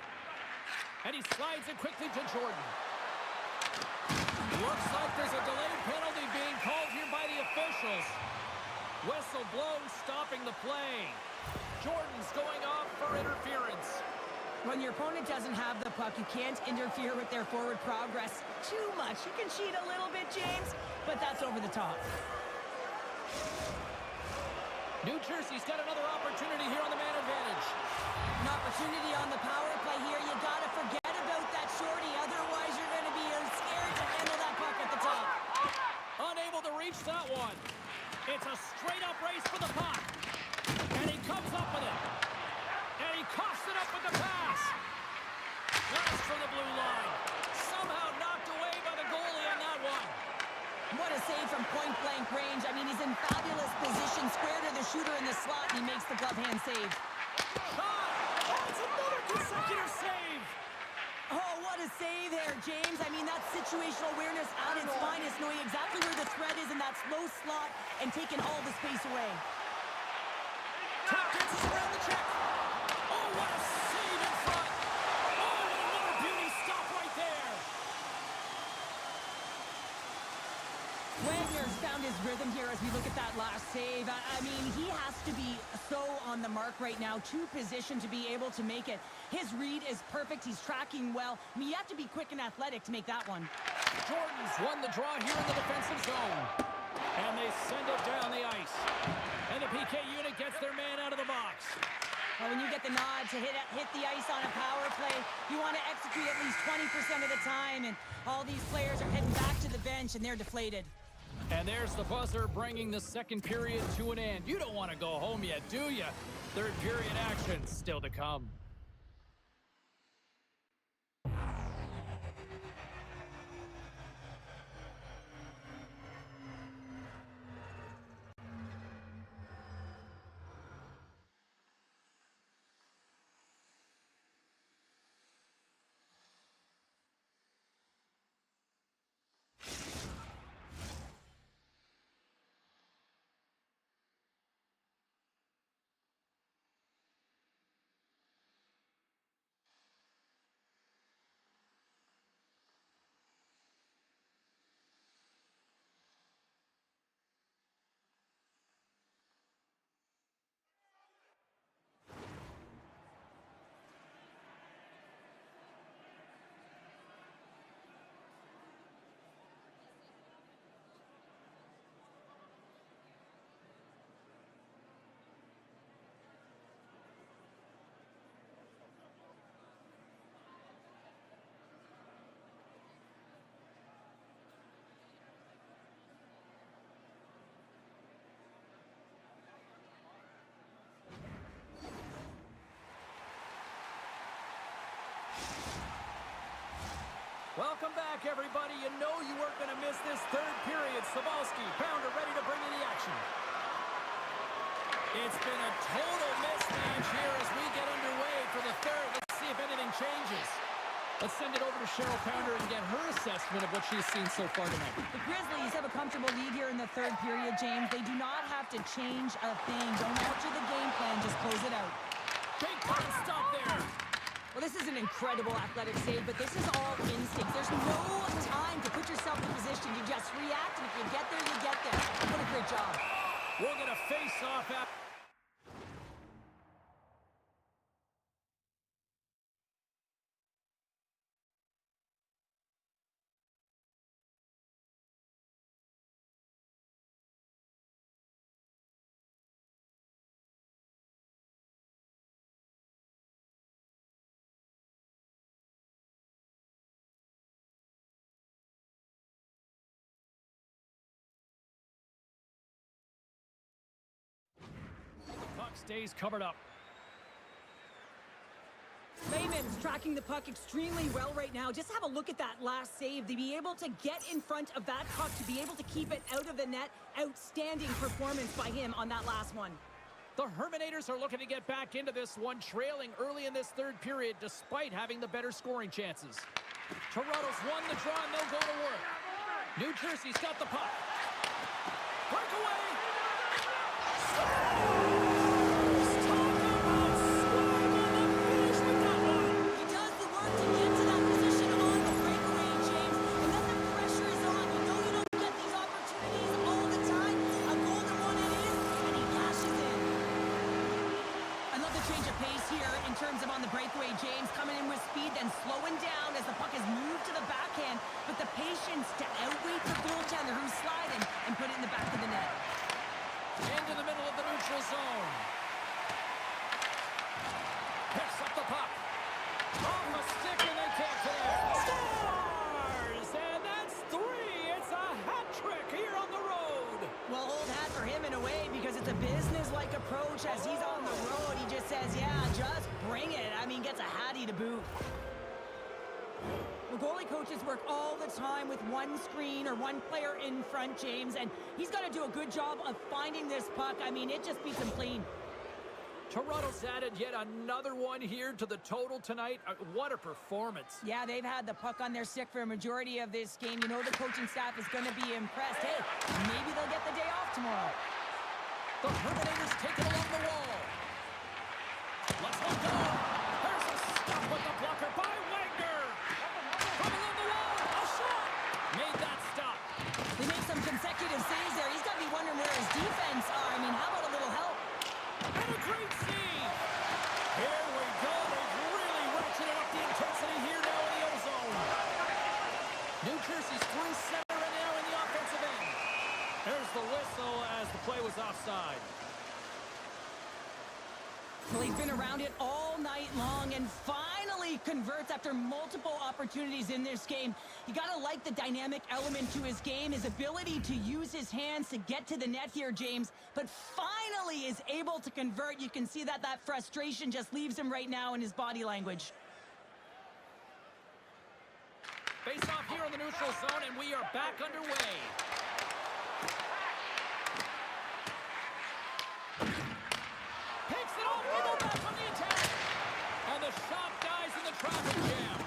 And he slides it quickly to Jordan. Looks like there's a delayed penalty being called here by the officials. Whistle blows, stopping the play. Jordan's going off for interference. When your opponent doesn't have the puck, you can't interfere with their forward progress too much. You can cheat a little bit, James, but that's over the top. New Jersey's got another opportunity here on the man advantage. An opportunity on the power play here. You gotta forget about that shorty. Otherwise, you're gonna be scared to handle that puck at the top. Unable to reach that one. It's a straight-up race for the puck. And he comes up with it. And he coughs it up with the pass. Nice from the blue line. Somehow knocked away by the goalie on that one. What a save from point-blank range. I mean, he's in fabulous position. Square to the shooter in the slot, and he makes the glove hand save. Shot! Oh, it's another consecutive save! Oh, what a save there, James. I mean, that's situational awareness at its finest, knowing exactly where the threat is in that slow slot and taking all the space away. Tap dances around the check. Oh, what a save in front. Oh, another beauty stop right there. Wagner's found his rhythm here as we look at that last save. I mean, he has to be so on the mark right now, too positioned to be able to make it. His read is perfect. He's tracking well. I mean, you have to be quick and athletic to make that one. Jordan's won the draw here in the defensive zone. And they send it down the ice. And the PK unit gets their man out of the box. Well, when you get the nod to hit the ice on a power play, you want to execute at least 20% of the time, and all these players are heading back to the bench, and they're deflated. And there's the buzzer bringing the second period to an end. You don't want to go home yet, do you? Third period action still to come. Welcome back, everybody. You know you weren't going to miss this third period. Sabalski, Pounder ready to bring in the action. It's been a total mismatch here as we get underway for the third. Let's see if anything changes. Let's send it over to Cheryl Pounder and get her assessment of what she's seen so far tonight. The Grizzlies have a comfortable lead here in the third period, James. They do not have to change a thing. Don't alter the game plan. Just close it out. Big time stop there. Well, this is an incredible athletic save, but this is all instinct. There's no time to put yourself in position. You just react, and if you get there, you get there. What a great job. We'll get a face-off after. Stays covered up. Lehman's tracking the puck extremely well right now. Just have a look at that last save. To be able to get in front of that puck, to be able to keep it out of the net, outstanding performance by him on that last one. The Herminators are looking to get back into this one, trailing early in this third period despite having the better scoring chances. Toronto's won the draw and they'll go to work. New Jersey's got the puck. Breakaway! James coming in with speed, then slowing down as the puck is moved to the backhand, but the patience to outwait the goaltender who's sliding and put it in the back of the net. Into the middle of the neutral zone. Picks up the puck. Off a stick and they can't connect. Scores! And that's 3. It's a hat trick here on the road. Well, old hat for him in a way because it's a business-like approach as he's on the road. He just says, yeah, just bring it. I mean, gets a hattie to boot. The goalie coaches work all the time with one screen or one player in front, James, and he's got to do a good job of finding this puck. I mean, it just beats him clean. Toronto's added yet another one here to the total tonight. What a performance. Yeah, they've had the puck on their stick for a majority of this game. You know the coaching staff is going to be impressed. Hey, maybe they'll get the day off tomorrow. The Terminators take it along the wall. Let's let go. There's a stop with the blocker by Wagner. From along the wall, a shot. Made that stop. They make some consecutive saves there. He's got to be wondering where his defense are. I mean, how about a little help? And a great save. Here we go. They've really ratcheted up the intensity here now in the O-zone. New Jersey's through center and now in the offensive end. There's the whistle as the play was offside. Well, he's been around it all night long and finally converts after multiple opportunities in this game. You got to like the dynamic element to his game, his ability to use his hands to get to the net here, James, but finally is able to convert. You can see that frustration just leaves him right now in his body language. Face off here in the neutral zone, and we are back underway. Takes it off, we go back on the attack. And the shot dies in the traffic jam.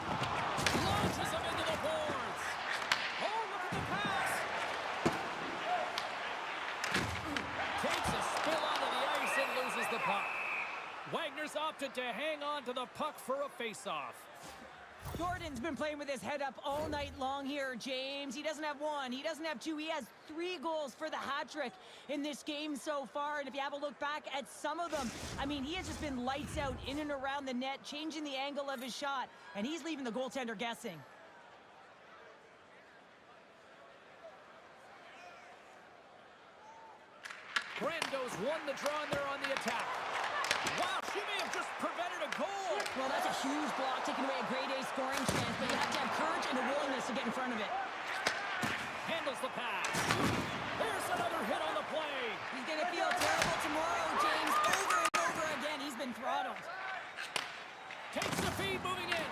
Launches him into the boards. Oh, look at the pass. Takes a spill onto the ice and loses the puck. Wagner's opted to hang on to the puck for a face-off. Jordan's been playing with his head up all night long here, James. He doesn't have one, he doesn't have two, he has 3 goals for the hat trick in this game so far. And if you have a look back at some of them, I mean, he has just been lights out in and around the net, changing the angle of his shot, and he's leaving the goaltender guessing. Brando's won the draw and they're on the attack. Wow, she may have just prevented a goal. Well, that's a huge block, taking away a grade A scoring chance, but you have to have courage and a willingness to get in front of it. Handles the pass. There's another hit on the play. He's going to feel terrible tomorrow, James. Over and over again, he's been throttled. Takes the feed, moving in.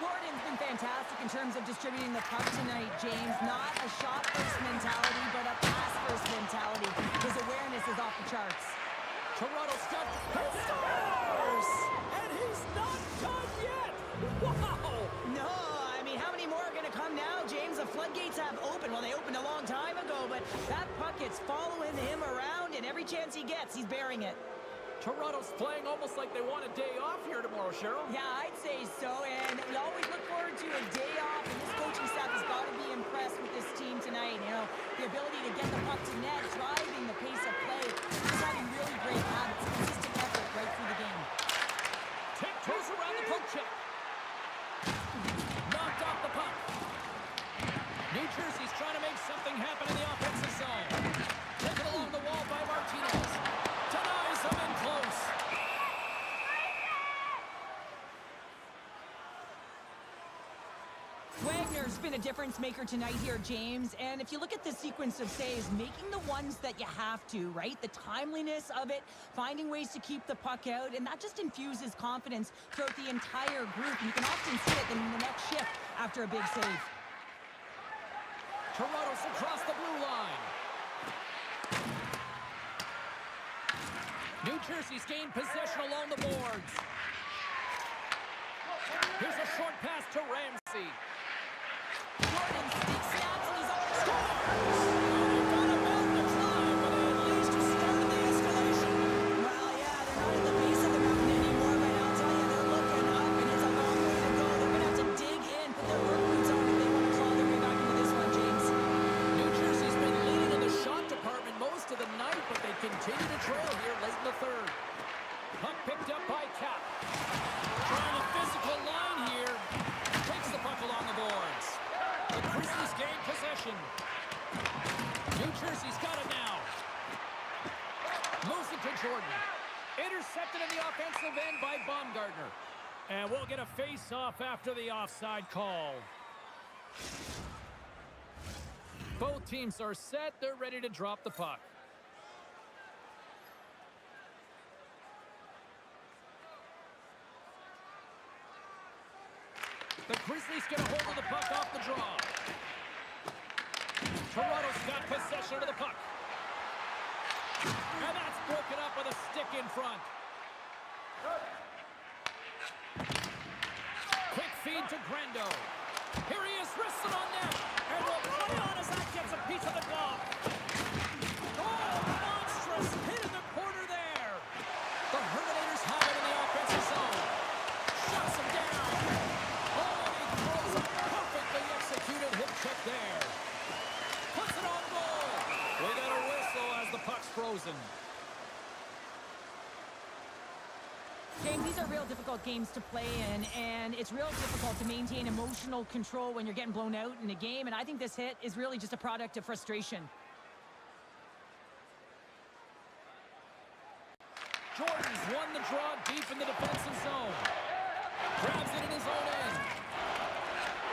Gordon's been fantastic in terms of distributing the puck tonight, James. Not a shot-first mentality, but a pass-first mentality. His awareness is off the charts. Toronto's got scores! And he's not done yet! Wow! No, I mean, how many more are going to come now, James? The floodgates have opened. Well, they opened a long time ago, but that puck is following him around, and every chance he gets, he's bearing it. Toronto's playing almost like they want a day off here tomorrow, Cheryl. Yeah, I'd say so, and we always look forward to a day off, and this coaching staff has got to be impressed with this team tonight. You know, the ability to get the puck to net, driving the pace of play, just having really great habits, consistent effort right through the game. Tiptoes around the poke check. Knocked off the puck. New Jersey's trying to make something happen in the offensive zone. Taken along the wall by Martinez. Denies him in close. Wagner's been a difference maker tonight here, James. And if you look at the sequence of saves, making the ones that you have to, right? The timeliness of it, finding ways to keep the puck out, and that just infuses confidence throughout the entire group. And you can often see it in the next shift after a big save. Toronto's across the blue line. New Jersey's gained possession along the boards. Here's a short pass to Ramsey. Jordan snaps and he's on the score. They've got about the time, but they at least started the escalation. Well, yeah, they're not at the base of the mountain anymore, but I'll tell you, they're looking up, and it's a long way to go. They're going to have to dig in, put their work boots on if they want to claw their way back into this one, James. New Jersey's been leading in the shot department most of the night, but they continue to trail here late in the third. Puck picked up by Cap. Trying a physical line here. Takes the puck along the boards. The Grizzlies gain possession. New Jersey's got it now. Moves it to Jordan. Intercepted in the offensive end by Baumgartner. And we'll get a face-off after the offside call. Both teams are set. They're ready to drop the puck. The Grizzlies get a hold of the puck off the draw. Toronto's got possession of the puck. And that's broken up with a stick in front. Quick feed to Grando. Here he is, wristed on net. And will play on as that gets a piece of the glove. Oh, monstrous hit in the corner there. The Herminators have it in the offensive zone. Shuts him down. Oh, and he throws a perfectly executed hip check there. Puts it on goal. We got a whistle as the puck's frozen. James, these are real difficult games to play in, and it's real difficult to maintain emotional control when you're getting blown out in a game, and I think this hit is really just a product of frustration. Jordan's won the draw deep in the defensive zone. Grabs it in his own end.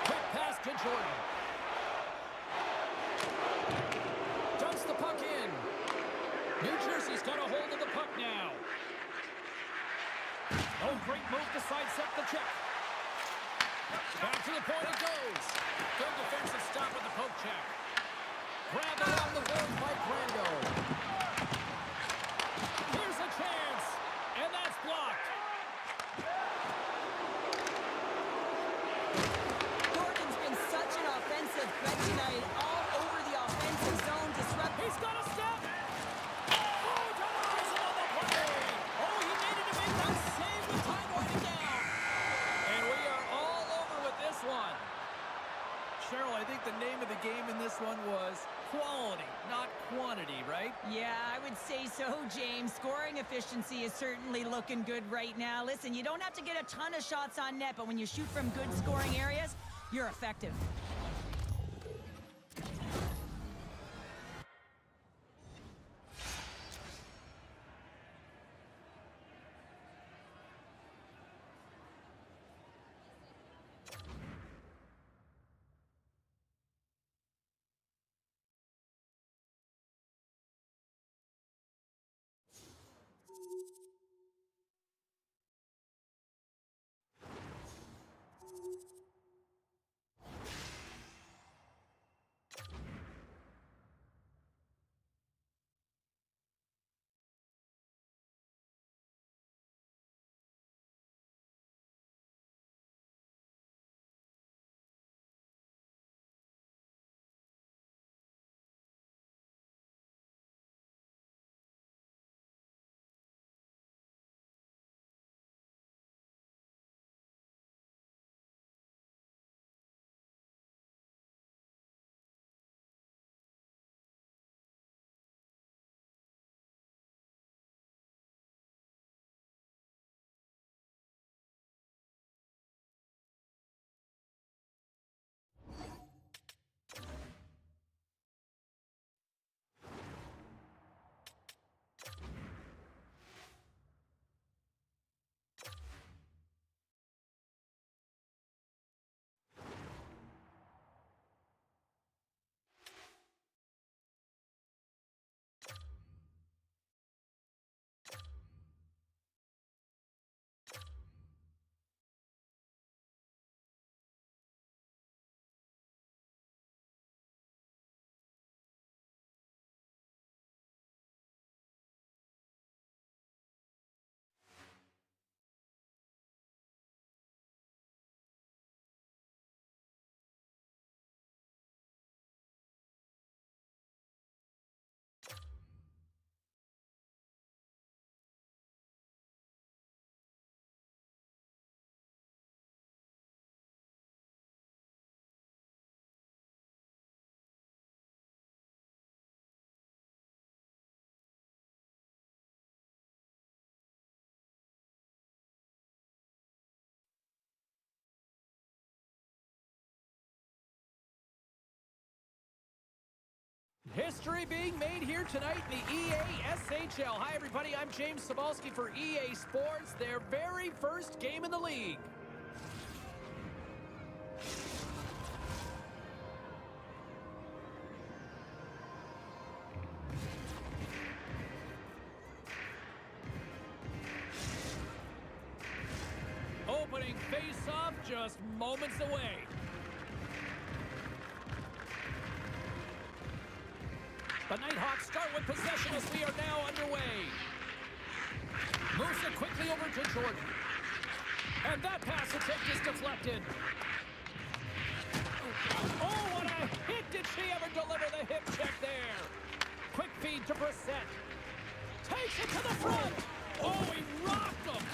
Quick pass to Jordan. Dumps the puck in. New Jersey's got a hold of the puck now. Oh, great move to sidestep the check. Back to the point it goes. Good defensive stop with the poke check. Grabbed around the board by Grando. Here's a chance, and that's blocked. Jordan's been such an offensive threat tonight, all over the offensive zone, disrupt. He's got a step. Oh, denies it on the play. Oh, he needed to make that save with time winding down. And we are all over with this one. Cheryl, I think the name of the game in this one was quality, not quantity, right? Yeah, I would say so, James. Scoring efficiency is certainly looking good right now. Listen, you don't have to get a ton of shots on net, but when you shoot from good scoring areas, you're effective. History being made here tonight in the EASHL. Hi, everybody. I'm James Cebulski for EA Sports, their very first game in the league. Opening face-off just moments away. The Nighthawks start with possession as we are now underway. Moves it quickly over to Jordan. And that pass attempt is deflected. Oh, what a hit! Did she ever deliver the hip check there? Quick feed to Brissett. Takes it to the front. Oh, he rocked him.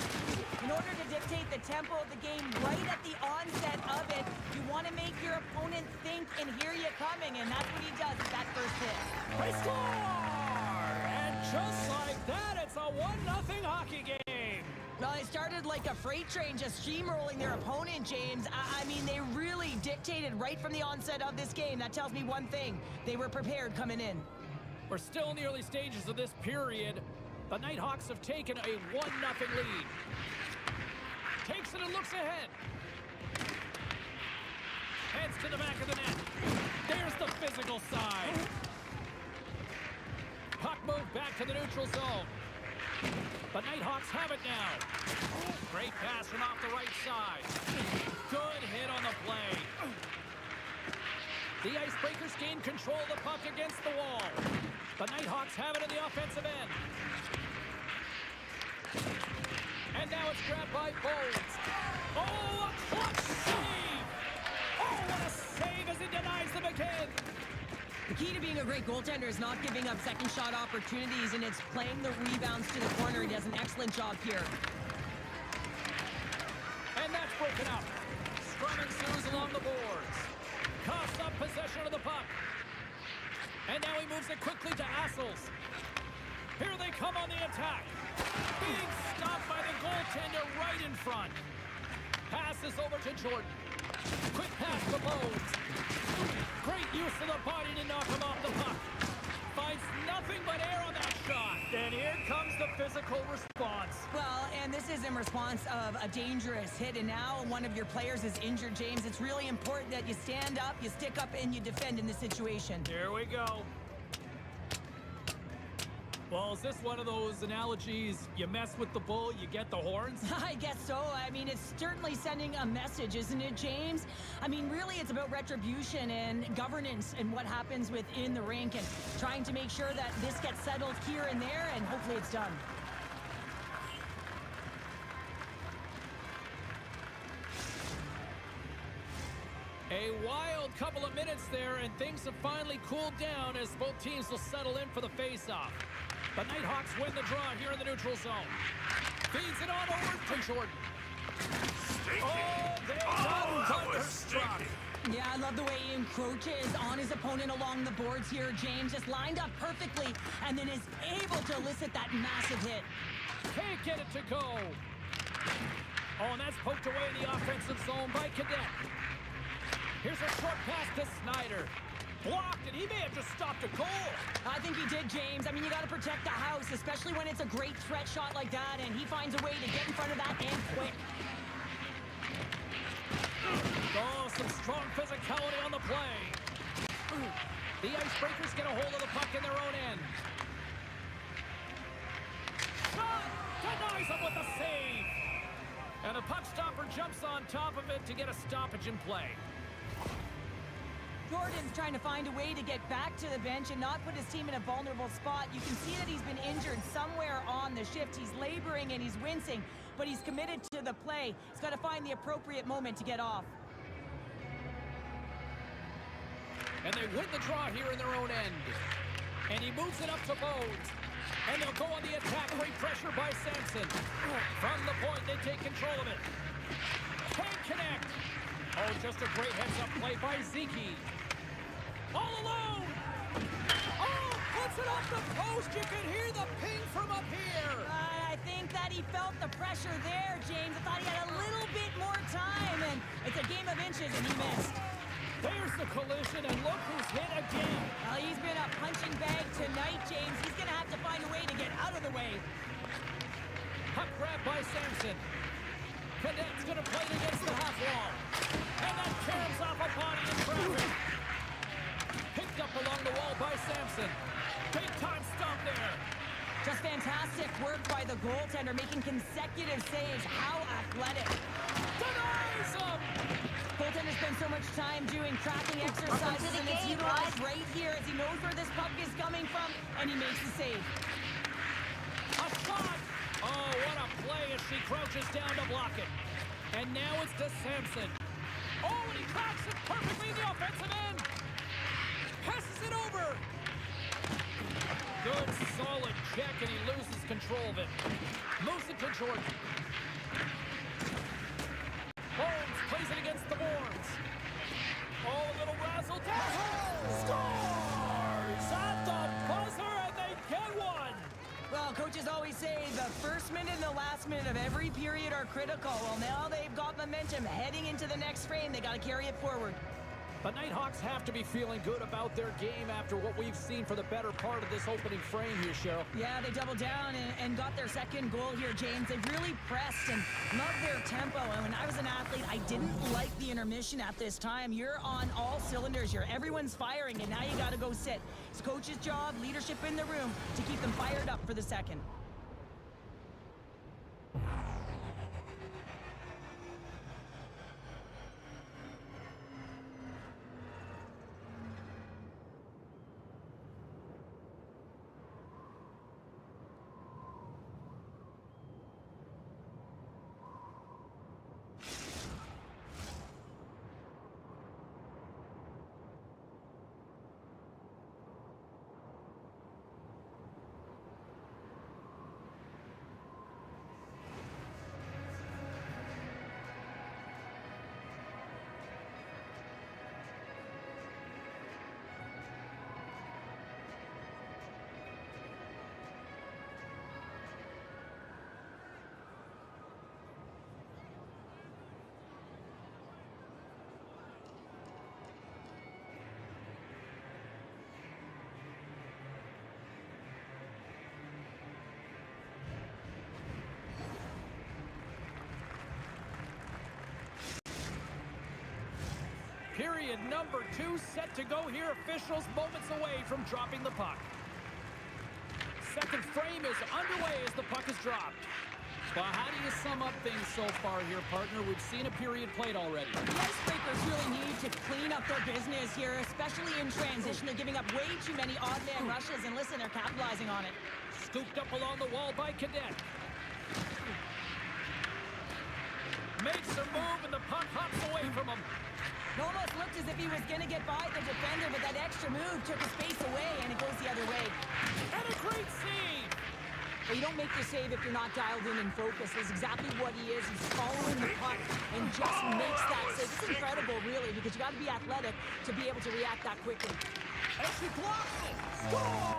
In order to dictate the tempo of the game right at the onset of it, you want to make your opponent think and hear you coming, and that's what he does with that first hit. They score! And just like that, it's a 1-0 hockey game. Well, they started like a freight train just steamrolling their opponent, James. I mean, they really dictated right from the onset of this game. That tells me one thing. They were prepared coming in. We're still in the early stages of this period. The Nighthawks have taken a 1-0 lead. Takes it and looks ahead. Heads to the back of the net. There's the physical side. Puck moved back to the neutral zone. The Nighthawks have it now. Great pass from off the right side. Good hit on the play. The Icebreakers gain control of the puck against the wall. The Nighthawks have it in the offensive end. And now it's grabbed by Bones. Oh, a clutch save! Oh, what a save as he denies them again! The key to being a great goaltender is not giving up second shot opportunities, and it's playing the rebounds to the corner. He does an excellent job here. And that's broken up. Scrum ensues along the boards. Coughs up possession of the puck. And now he moves it quickly to Assels. Here they come on the attack. Being stopped by the goaltender right in front. Passes over to Jordan. Quick pass to Bones. Great use of the body to knock him off the puck. Finds nothing but air on that shot. And here comes the physical response. Well, and this is in response of a dangerous hit, and now one of your players is injured, James. It's really important that you stand up, you stick up, and you defend in this situation. Here we go. Well, is this one of those analogies, you mess with the bull, you get the horns? I guess so. I mean, it's certainly sending a message, isn't it, James? I mean, really, it's about retribution and governance and what happens within the rink and trying to make sure that this gets settled here and there, and hopefully it's done. A wild couple of minutes there, and things have finally cooled down as both teams will settle in for the face-off. The Nighthawks win the draw here in the neutral zone. Feeds it on over to Jordan. Oh, they thunderstruck. Yeah, I love the way he encroaches on his opponent along the boards here, James. Just lined up perfectly and then is able to elicit that massive hit. Can't get it to go. Oh, and that's poked away in the offensive zone by Cadet. Here's a short pass to Snyder. Blocked, and he may have just stopped a goal. I think he did, James. I mean, you got to protect the house, especially when it's a great threat shot like that, and he finds a way to get in front of that and quick. Oh, some strong physicality on the play. The Icebreakers get a hold of the puck in their own end. Shot! Denies him with the save! And the puck stopper jumps on top of it to get a stoppage in play. Jordan's trying to find a way to get back to the bench and not put his team in a vulnerable spot. You can see that he's been injured somewhere on the shift. He's laboring and he's wincing, but he's committed to the play. He's got to find the appropriate moment to get off. And they win the draw here in their own end. And he moves it up to Bones. And they'll go on the attack. Great pressure by Sampson. From the point, they take control of it. Can't connect. Oh, just a great heads-up play by Zeke. All alone! Oh, puts it off the post! You can hear the ping from up here! I think that he felt the pressure there, James. I thought he had a little bit more time, and it's a game of inches, and he missed. There's the collision, and look who's hit again. Well, he's been a punching bag tonight, James. He's going to have to find a way to get out of the way. Puck grab by Samson. Cadet's going to play it against the half wall. And that caroms off a body in traffic. Picked up along the wall by Samson. Big time stop there. Just fantastic work by the goaltender, making consecutive saves. How athletic. Denies him. Goaltender spends so much time doing tracking exercises, and it's utilized right here as he knows where this puck is coming from, and he makes the save. A shot. Oh, what a play as she crouches down to block it. And now it's to Samson. Oh, and he tracks it perfectly in the offensive end. Passes it over. Good, solid check, and he loses control of it. Moves it to Jordan. Holmes plays it against the boards. Oh, a little razzle-dazzle. Scores at the buzzer, and they get one. Well, coaches always say the first minute and the last minute of every period are critical. Well, now they've got momentum heading into the next frame. They got to carry it forward. The Nighthawks have to be feeling good about their game after what we've seen for the better part of this opening frame here, Cheryl. Yeah, they doubled down and got their second goal here, James. They've really pressed and loved their tempo. And when I was an athlete, I didn't like the intermission at this time. You're on all cylinders here. Everyone's firing, and now you got to go sit. It's coach's job, leadership in the room, to keep them fired up for the second. Period number 2 set to go here. Officials moments away from dropping the puck. Second frame is underway as the puck is dropped. Well, how do you sum up things so far here, partner? We've seen a period played already. The Icebreakers really need to clean up their business here, especially in transition. They're giving up way too many odd man rushes, and listen, they're capitalizing on it. Scooped up along the wall by Cadet. Makes a move, and the puck hops away from him. It almost looked as if he was going to get by the defender, but that extra move took his space away, and it goes the other way. And a great save! Well, you don't make the save if you're not dialed in and focused. That's exactly what he is. He's following the puck and just makes that save. It's incredible, really, because you got to be athletic to be able to react that quickly. And she blocks it! Score!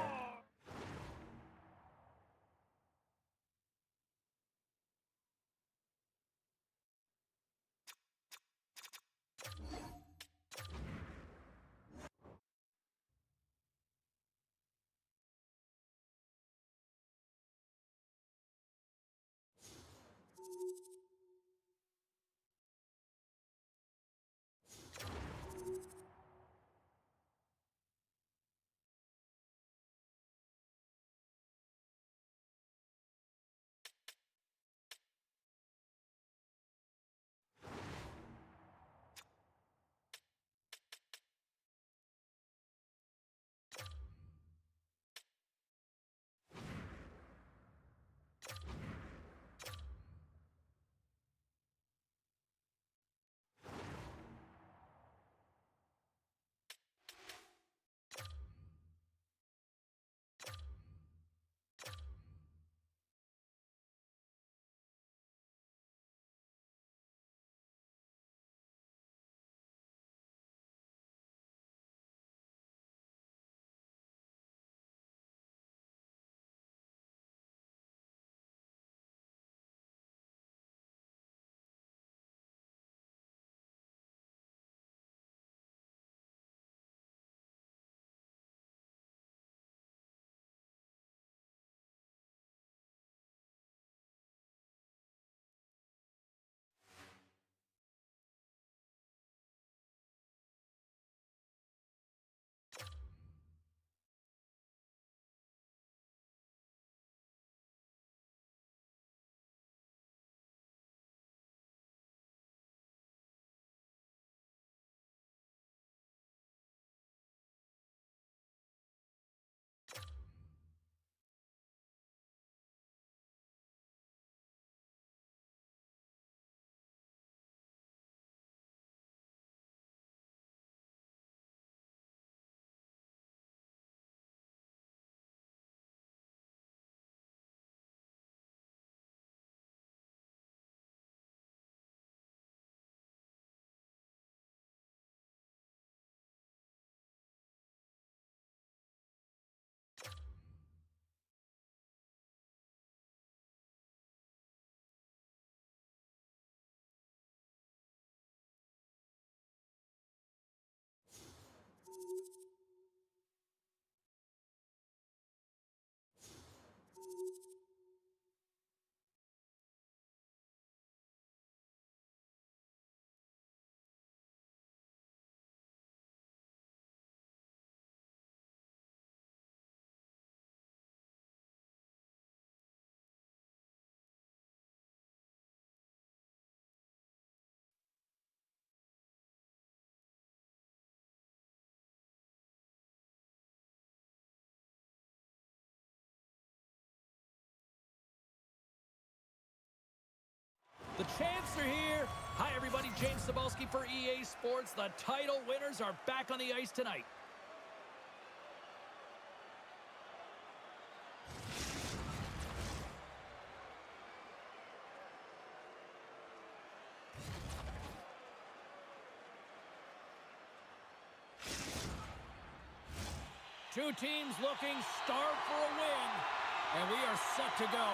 The champs are here. Hi, everybody. James Cebulski for EA Sports. The title winners are back on the ice tonight. Two teams looking starved for a win, and we are set to go.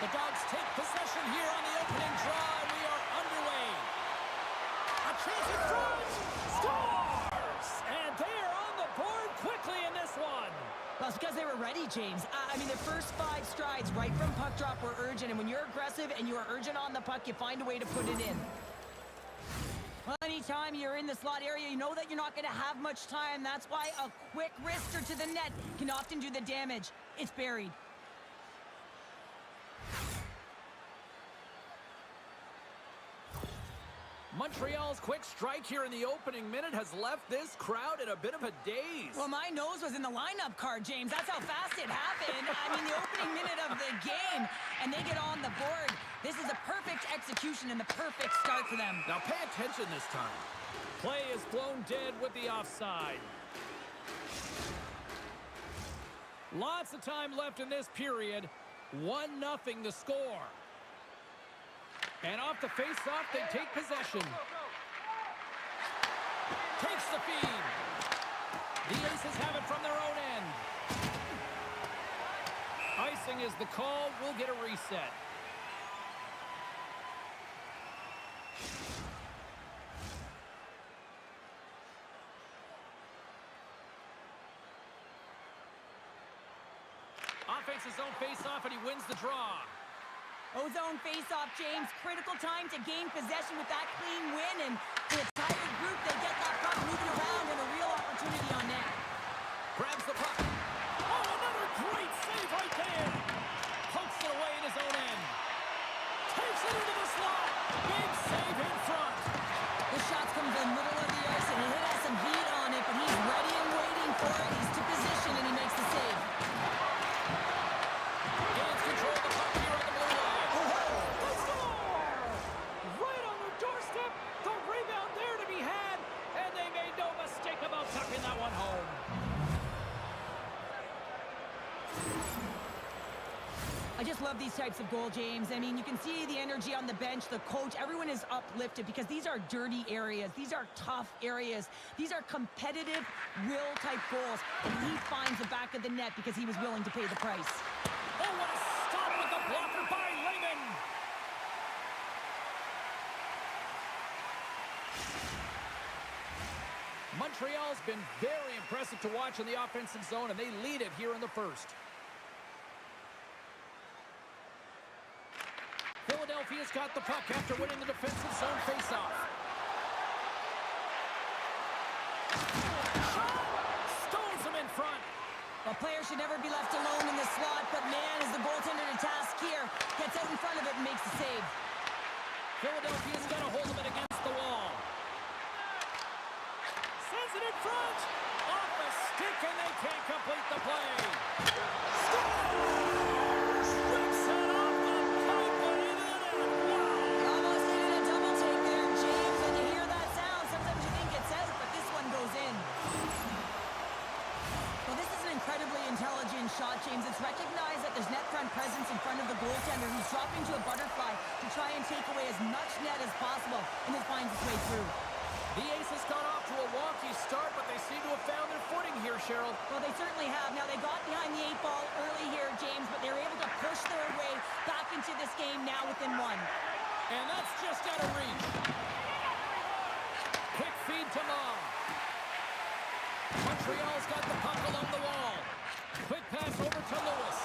The Dogs take possession here on the opening drive. We are underway. A chance in front. Scores! And they are on the board quickly in this one. Well, it's because they were ready, James. I mean, the first 5 strides right from puck drop were urgent, and when you're aggressive and you are urgent on the puck, you find a way to put it in. Well, anytime you're in the slot area, you know that you're not going to have much time. That's why a quick wrister to the net can often do the damage. It's buried. Montreal's quick strike here in the opening minute has left this crowd in a bit of a daze. Well, my nose was in the lineup card, James. That's how fast it happened. I mean, the opening minute of the game, and they get on the board. This is a perfect execution and the perfect start for them. Now pay attention this time. Play is blown dead with the offside. Lots of time left in this period. 1-0 the score. And off the face-off, they take possession. Takes the feed. The Aces have it from their own end. Icing is the call. We'll get a reset. Offensive zone face-off, and he wins the draw. Ozone face-off, James. Critical time to gain possession with that clean win, and for the tired group, they get that puck moving around and a real opportunity on net. Grabs the puck. Oh, another great save right there. Pokes it away in his own end. Takes it into the slot. Big save in front. The shots come to the middle of the ice, and he has some heat on it, but he's ready and waiting for it. He's to position, and he makes the save. Gains control of the puck here on the blue line. The score! Right on their doorstep. The rebound there to be had, and they made no mistake about tucking that one home. I just love these types of goal, James. I mean, you can see the energy on the bench, the coach, everyone is uplifted because these are dirty areas. These are tough areas. These are competitive, will-type goals. And he finds the back of the net because he was willing to pay the price. Oh, what a stop with the blocker by Raymond. Montreal's been very impressive to watch in the offensive zone, and they lead it here in the first. Philadelphia's got the puck after winning the defensive zone faceoff. Shot! Stones him in front. A player should never be left alone in the slot, but man, is the goaltender to task here. Gets out in front of it and makes the save. Philadelphia's got a hold of it against the wall. Sends it in front. Off the stick, and they can't complete the play. Scores! Rips it off the pipe and into the net. Wow! Almost needed a double take there, James. When you hear that sound, sometimes you think it's out, but this one goes in. Well, this is an incredibly intelligent shot, James. It's recognized that there's net front presence in front of the goaltender who's dropping to a butterfly to try and take away as much net as possible, and it finds its way through. The Aces got off to a wonky start, but they seem to have found their footing here, Cheryl. Well, they certainly have. Now, they got behind the 8-ball early here, James, but they were able to push their way back into this game now within one. And that's just out of reach. Quick feed to Mom. Montreal's got the puck along the wall. Quick pass over to Lewis.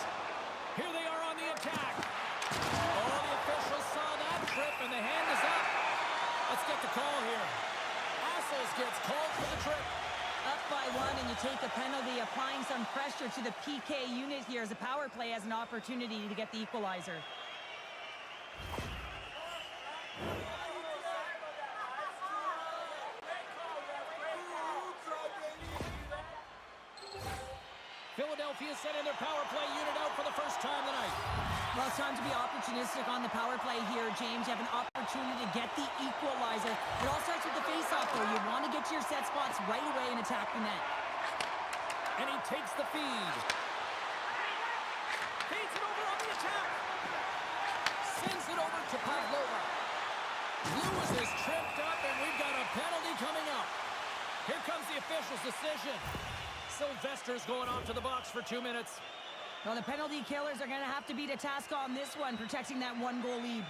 Here they are on the attack. Oh, the officials saw that trip, and the hand is up. Let's get the call here. Assels gets called for the trip. Up by one, and you take a penalty, applying some pressure to the PK unit here as the power play has an opportunity to get the equalizer. Philadelphia sending their power play unit out for the first time tonight. Well, it's time to be opportunistic on the power play here, James. You have an opportunity to get the equalizer. It all starts with the face-off, though. You want to get to your set spots right away and attack the net. And he takes the feed. Feeds it over on the attack. Sends it over to Pavlova. Lewis is tripped up, and we've got a penalty coming up. Here comes the official's decision. Sylvester's going off to the box for 2 minutes. Well, the penalty killers are going to have to beat a task on this one, protecting that one-goal lead.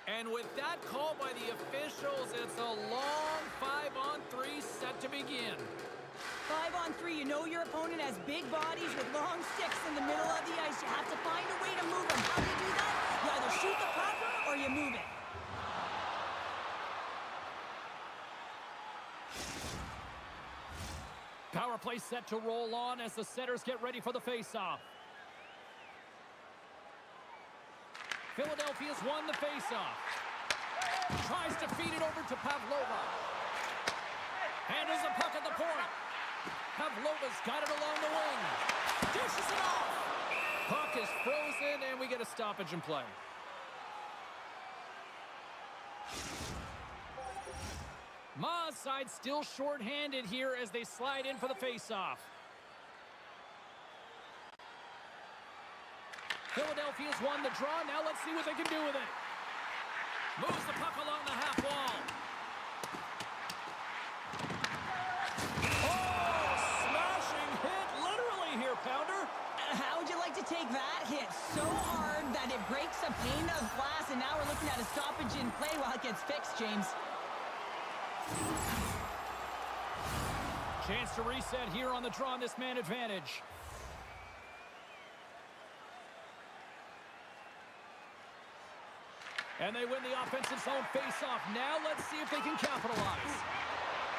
And with that call by the officials, it's a long 5-on-3 set to begin. 5-on-3, you know your opponent has big bodies with long sticks in the middle of the ice. You have to find a way to move them. How do you do that? You either shoot the puck or you move it. Power play set to roll on as the setters get ready for the face-off. Philadelphia's won the face-off. Tries to feed it over to Pavlova. Handles the puck at the point. Pavlova's got it along the wing. Dishes it off. Puck is frozen, and we get a stoppage in play. Ma's side still short-handed here as they slide in for the face-off. Philadelphia's won the draw. Now let's see what they can do with it. Moves the puck along the half wall. Oh, smashing hit literally here, Pounder. How would you like to take that hit? So hard that it breaks a pane of glass, and now we're looking at a stoppage in play while it gets fixed, James. Chance to reset here on the draw on this man advantage. And they win the offensive zone face-off. Now let's see if they can capitalize.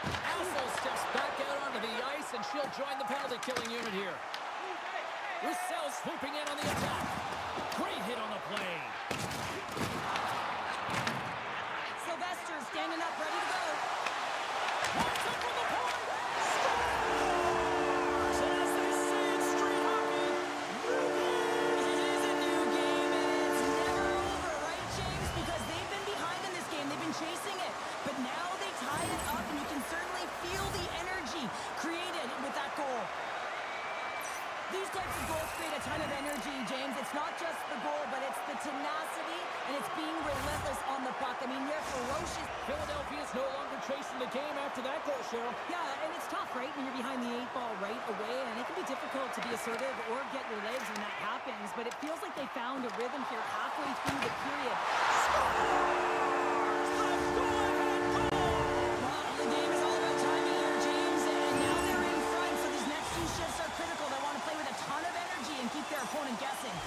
Assel steps back out onto the ice, and she'll join the penalty-killing unit here. Roussel swooping in on the attack. Great hit on the play. Sylvester standing up, ready to go. Pops up from the point. Scores! And as they say in street hockey, It is a new game, and it's never over, right, James? Because they've been behind in this game. They've been chasing it. But now they tied it up, and you can certainly feel the energy created with that goal. These types of goals create a ton of energy, James. It's not just the goal, but it's the tenacity, and it's being relentless on the puck. I mean, they're ferocious. Philadelphia's no longer chasing the game after that goal, Cheryl. Yeah, and it's tough, right, when you're behind the 8 ball right away, and it can be difficult to be assertive or get your legs when that happens, but it feels like they found a rhythm here halfway through the period. Well, the game is all about timing here, James, and now they're in front, so these next 2 shifts are critical. They want to play with a ton of energy and keep their opponent guessing.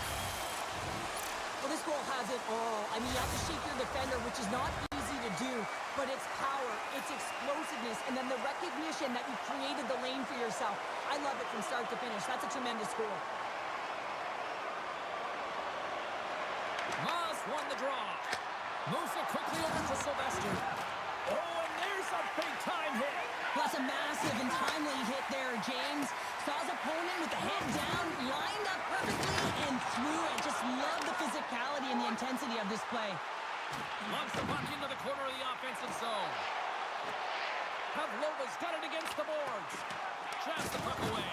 Well, this goal has it all. I mean, you have to shake your defender, which is not easy to do, but it's power, it's explosiveness, and then the recognition that you created the lane for yourself. I love it from start to finish. That's a tremendous goal. Maas won the draw. Moves it quickly over to Sylvester. Oh, and there's a big-time hit. That's a massive and timely hit there, James. Saw his opponent with the head down, lined up perfectly, and threw it. Just love the physicality and the intensity of this play. Lumps the puck into the corner of the offensive zone. Pavlova's got it against the boards. Jabs the puck away.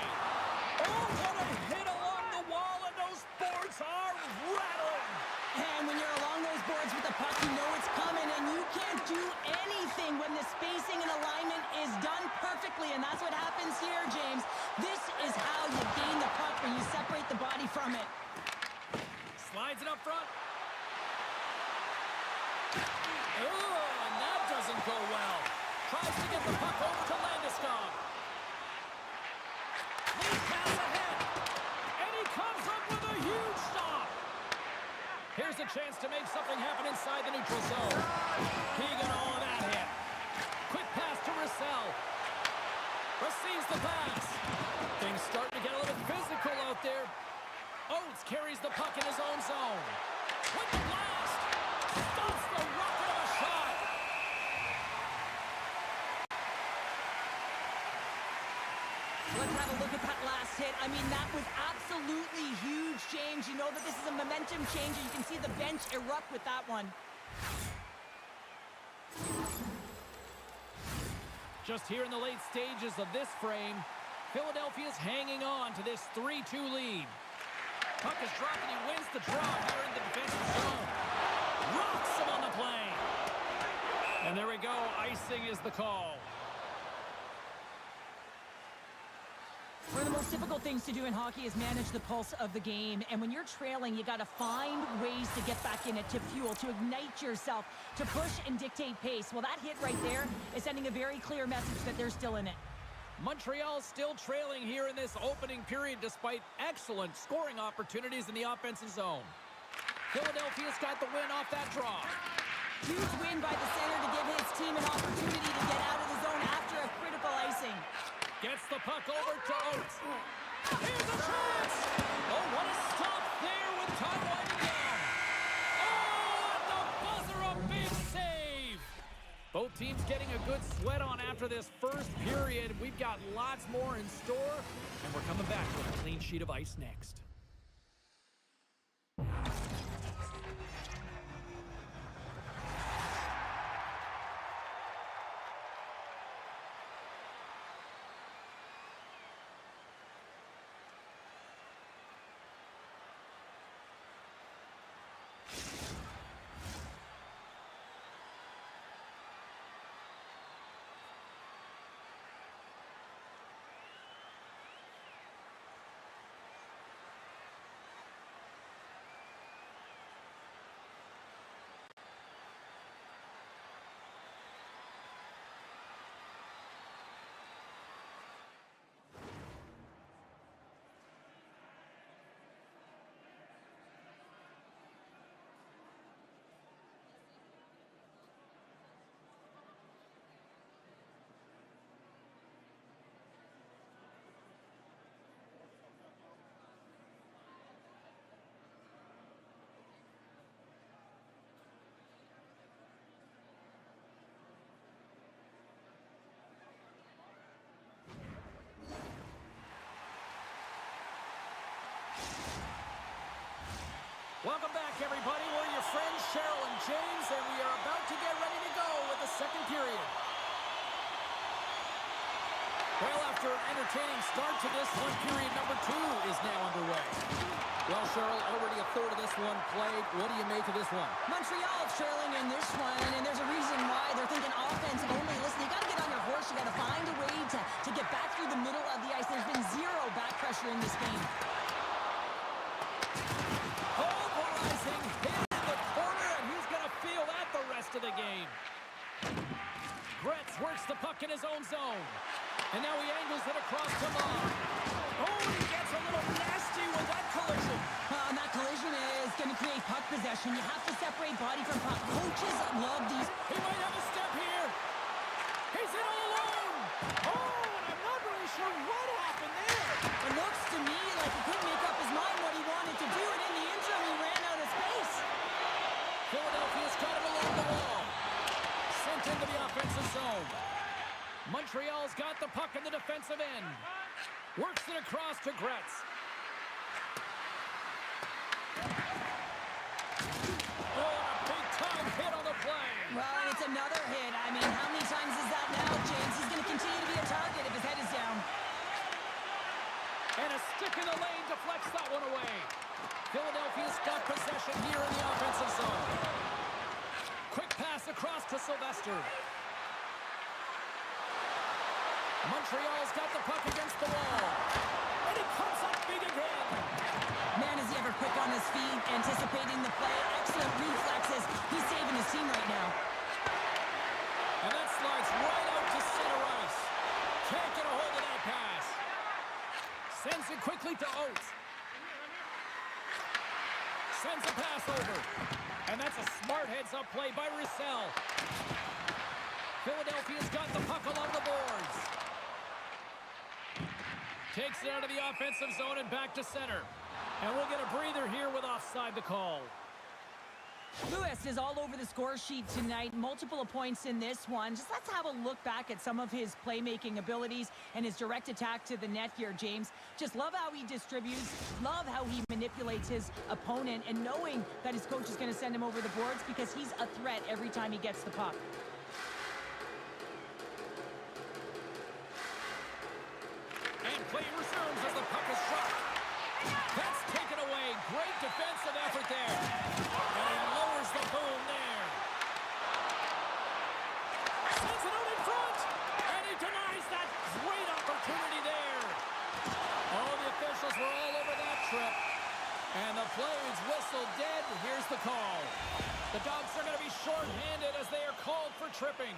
Oh, what a hit along the wall, and those boards are rattling. And when you're along those boards with the puck, you know it's coming, and you can't do anything when the spacing and alignment is done perfectly, and that's what happens here, James. This is how you gain the puck when you separate the body from it. tries to get the puck over to Landeskog. Lead pass ahead. And he comes up with a huge stop. Here's a chance to make something happen inside the neutral zone. Keegan all of that hit. Quick pass to Roussel. Receives the pass. Things starting to get a little physical out there. Oates carries the puck in his own zone. With the blast. Stops the rocket of a shot. Let's have a look at that last hit. I mean, that was absolutely huge change. You know that this is a momentum change, and you can see the bench erupt with that one. Just here in the late stages of this frame, Philadelphia's hanging on to this 3-2 lead. Puck is dropped and he wins the draw here in the defensive zone. Rocks him on the play. And there we go. Icing is the call. One of the most difficult things to do in hockey is manage the pulse of the game. And when you're trailing, you got to find ways to get back in it, to fuel, to ignite yourself, to push and dictate pace. Well, that hit right there is sending a very clear message that they're still in it. Montreal still trailing here in this opening period despite excellent scoring opportunities in the offensive zone. Philadelphia's got the win off that draw. Huge win by the center to give his team an opportunity to get out of the zone after a critical icing. Gets the puck over to Oates. Here's a chance! Oh, what a stop there with time winding down. Oh, at the buzzer, a big save! Both teams getting a good sweat on after this first period. We've got lots more in store, and we're coming back with a clean sheet of ice next. Welcome back, everybody. We're your friends, Cheryl and James, and we are about to get ready to go with the second period. Well, after an entertaining start to this one, period number 2 is now underway. Well, Cheryl, already a third of this one played. What do you make of this one? Montreal trailing in this one, and there's a reason why. They're thinking offense only. Listen, you got to get on your horse. You got to find a way to get back through the middle of the ice. There's been zero back pressure in this game. Pulverizing hit in the corner, and he's going to feel that the rest of the game. Gretz works the puck in his own zone. And now he angles it across the line. Oh, he gets a little nasty with that collision. And that collision is going to create puck possession. You have to separate body from puck. Coaches love these. He might have a step here. He's in all alone. Oh, and I'm not really sure what happened there. It looks to me like he couldn't make up his mind what he wanted to do, and in the interim, he ran out of space. Philadelphia's got it along the wall. Sent into the offensive zone. Montreal's got the puck in the defensive end. Works it across to Gretz. Oh, and a big-time hit on the play. Well, and it's another hit. I mean, how many times is that now, James? He's going to continue to be a target if his head is down. And a stick in the lane deflects that one away. Philadelphia's got possession here in the offensive zone. Quick pass across to Sylvester. Montreal's got the puck against the wall. And he comes up big again. Man, is he ever quick on his feet, anticipating the play. Excellent reflexes. He's saving his team right now. And that slides right out to it quickly to Oates. Sends a pass over. And that's a smart heads-up play by Roussel. Philadelphia's got the puck along the boards. Takes it out of the offensive zone and back to center. And we'll get a breather here with offside the call. Lewis is all over the score sheet tonight. Multiple points in this one. Just let's have a look back at some of his playmaking abilities and his direct attack to the net here, James. Just love how he distributes, love how he manipulates his opponent, and knowing that his coach is going to send him over the boards because he's a threat every time he gets the puck. And play resumes as the puck is shot. That's taken away. Great defensive effort there. And he lowers the boom there. Sends it out in front. And he denies that great opportunity there. Oh, the officials were all over that trip. And the play's whistle dead. Here's the call. The Dogs are going to be shorthanded as they are called for tripping.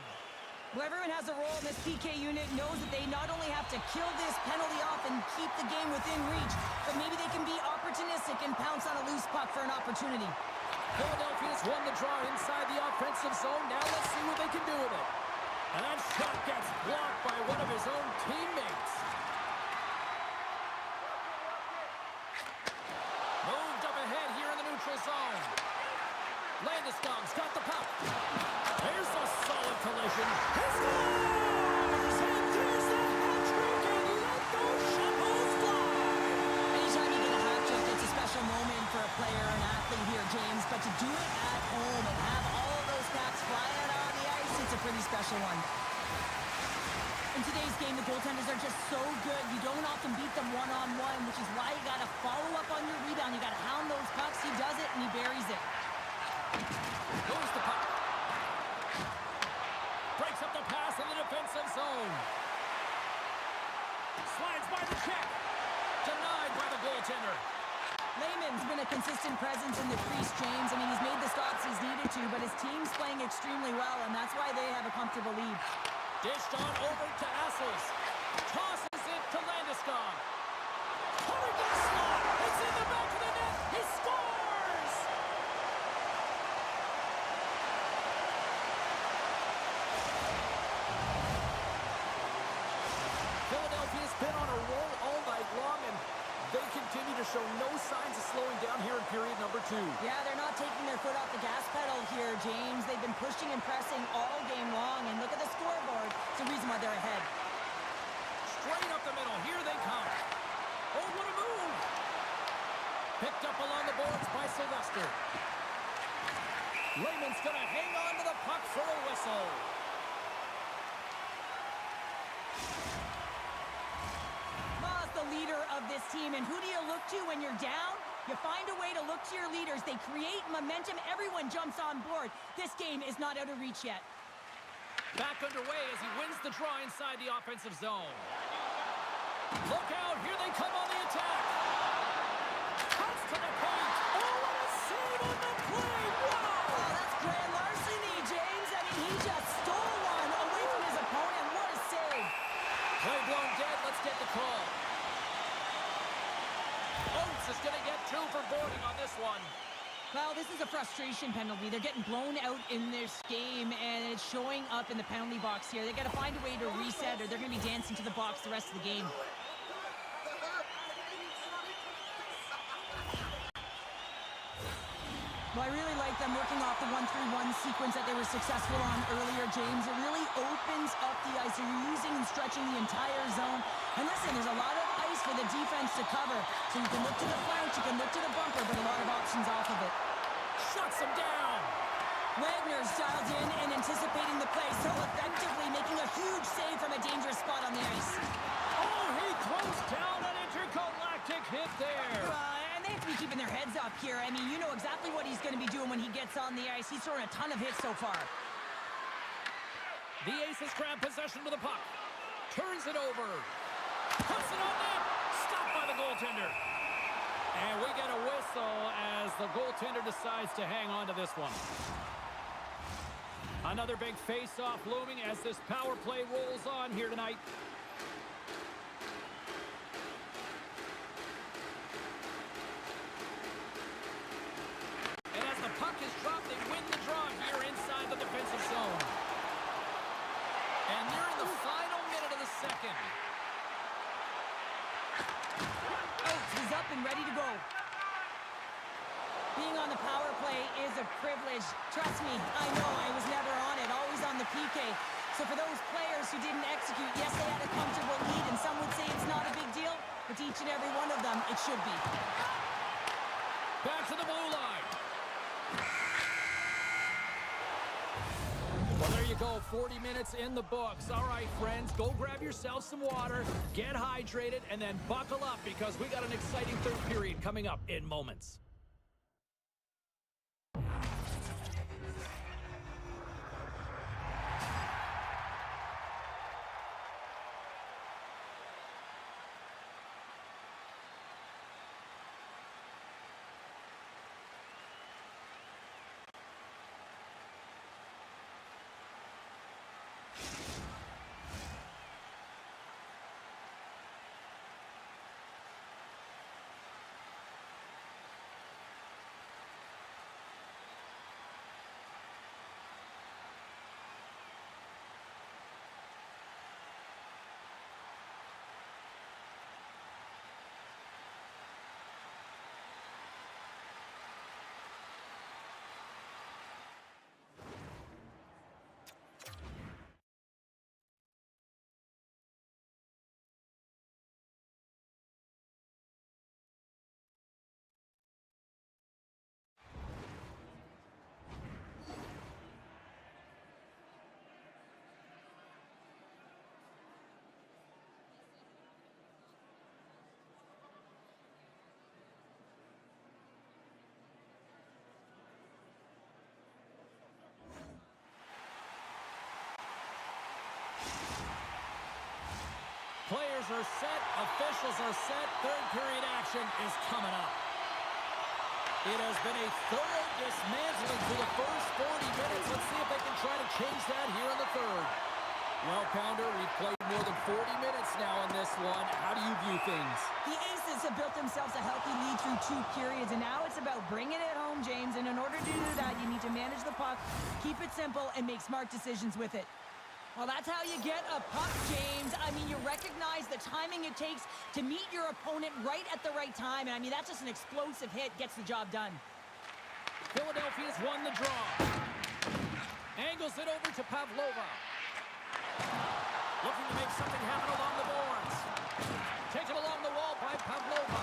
Well, everyone has a role in this PK unit, knows that they not only have to kill this penalty off and keep the game within reach, but maybe they can be opportunistic and pounce on a loose puck for an opportunity. Philadelphia's won the draw inside the offensive zone. Now let's see what they can do with it. And that shot gets blocked by one of his own teammates. Moved up ahead here in the neutral zone. Landeskog's got the puck. There's a solid collision. He scores! And there's the hat trick, and let those shovels fly! Anytime you get a hat trick, it's a special moment for a player or an athlete here, James. But to do it at home and have all of those caps flying out on the ice, it's a pretty special one. In today's game, the goaltenders are just so good. You don't often beat them one-on-one, which is why you got to follow up on your rebound. You got to hound those pucks. He does it, and he buries it. Goes the puck. Breaks up the pass in the defensive zone. Slides by the check. Denied by the goaltender. Lehman's been a consistent presence in the crease, James. I mean, he's made the stops he's needed to, but his team's playing extremely well, and that's why they have a comfortable lead. Dished on over to Assels. Tosses it to Landeskog. Hurricane slot. It's in the back of the net. He scores! Philadelphia's been on a roll all night long, and they continue to show no signs of slowing down here in period number 2. Yeah, they're not taking their foot off the gas pedal here, James. They've been pushing and pressing all game long, and look at the scoreboard. It's the reason why they're ahead. Straight up the middle. Here they come. Oh, what a move! Picked up along the boards by Sylvester. Lehman's going to hang on to the puck for a whistle. Ma's the leader of this team, and who do you look to when you're down? You find a way to look to your leaders. They create momentum. Everyone jumps on board. This game is not out of reach yet. Back underway as he wins the draw inside the offensive zone. Look out, here they come on the attack. Cuts to the paint. Oh, what a save on the play. Wow! Oh, that's grand larceny, James. I mean, he just stole one away from his opponent. What a save. Play blown dead. Let's get the call. Oates is going to get 2 for boarding on this one. Well, this is a frustration penalty. They're getting blown out in this game, and it's showing up in the penalty box here. They got to find a way to reset, or they're going to be dancing to the box the rest of the game. Well, I really like them working off the 1-3-1 sequence that they were successful on earlier, James. It really opens up the ice. They're using and stretching the entire zone. And listen, there's a lot of ice for the defense to cover. So you can look to the flank, you can look to the bumper, but a lot of options off of it. Shuts him down. Wagner's dialed in and anticipating the play, so effectively making a huge save from a dangerous spot on the ice. Oh, he throws down an intergalactic hit there. And they have to be keeping their heads up here. I mean, you know exactly what he's going to be doing when he gets on the ice. He's throwing a ton of hits so far. The Aces grab possession of the puck. Turns it over. Puts it on net. Stopped by the goaltender. And we get a whistle as the goaltender decides to hang on to this one. Another big face-off looming as this power play rolls on here tonight. taken. Out, he's up and ready to go. Being on the power play is a privilege. Trust me, I know I was never on it, always on the PK. So for those players who didn't execute, yes, they had a comfortable lead, and some would say it's not a big deal, but to each and every one of them, it should be. Back to the blue line. Well, there you go. 40 minutes in the books. All right, friends, go grab yourself some water, get hydrated, and then buckle up because we got an exciting third period coming up in moments. Players are set, officials are set, third period action is coming up. It has been a thorough dismantling for the first 40 minutes. Let's see if they can try to change that here in the third. Well, Pounder, we've played more than 40 minutes now in this one. How do you view things? The Aces have built themselves a healthy lead through 2 periods, and now it's about bringing it home, James. And in order to do that, you need to manage the puck, keep it simple, and make smart decisions with it. Well, that's how you get a puck, James. I mean, you recognize the timing it takes to meet your opponent right at the right time. And I mean, that's just an explosive hit, gets the job done. Philadelphia's won the draw. Angles it over to Pavlova. Looking to make something happen along the boards. Taken along the wall by Pavlova.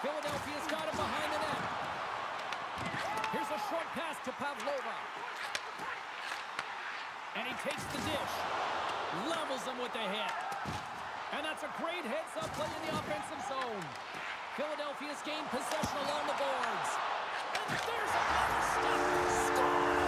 Philadelphia's got him behind the net. Here's a short pass to Pavlova. And he takes the dish. Levels him with the hit. And that's a great heads-up play in the offensive zone. Philadelphia's gained possession along the boards. And there's another stop. Score!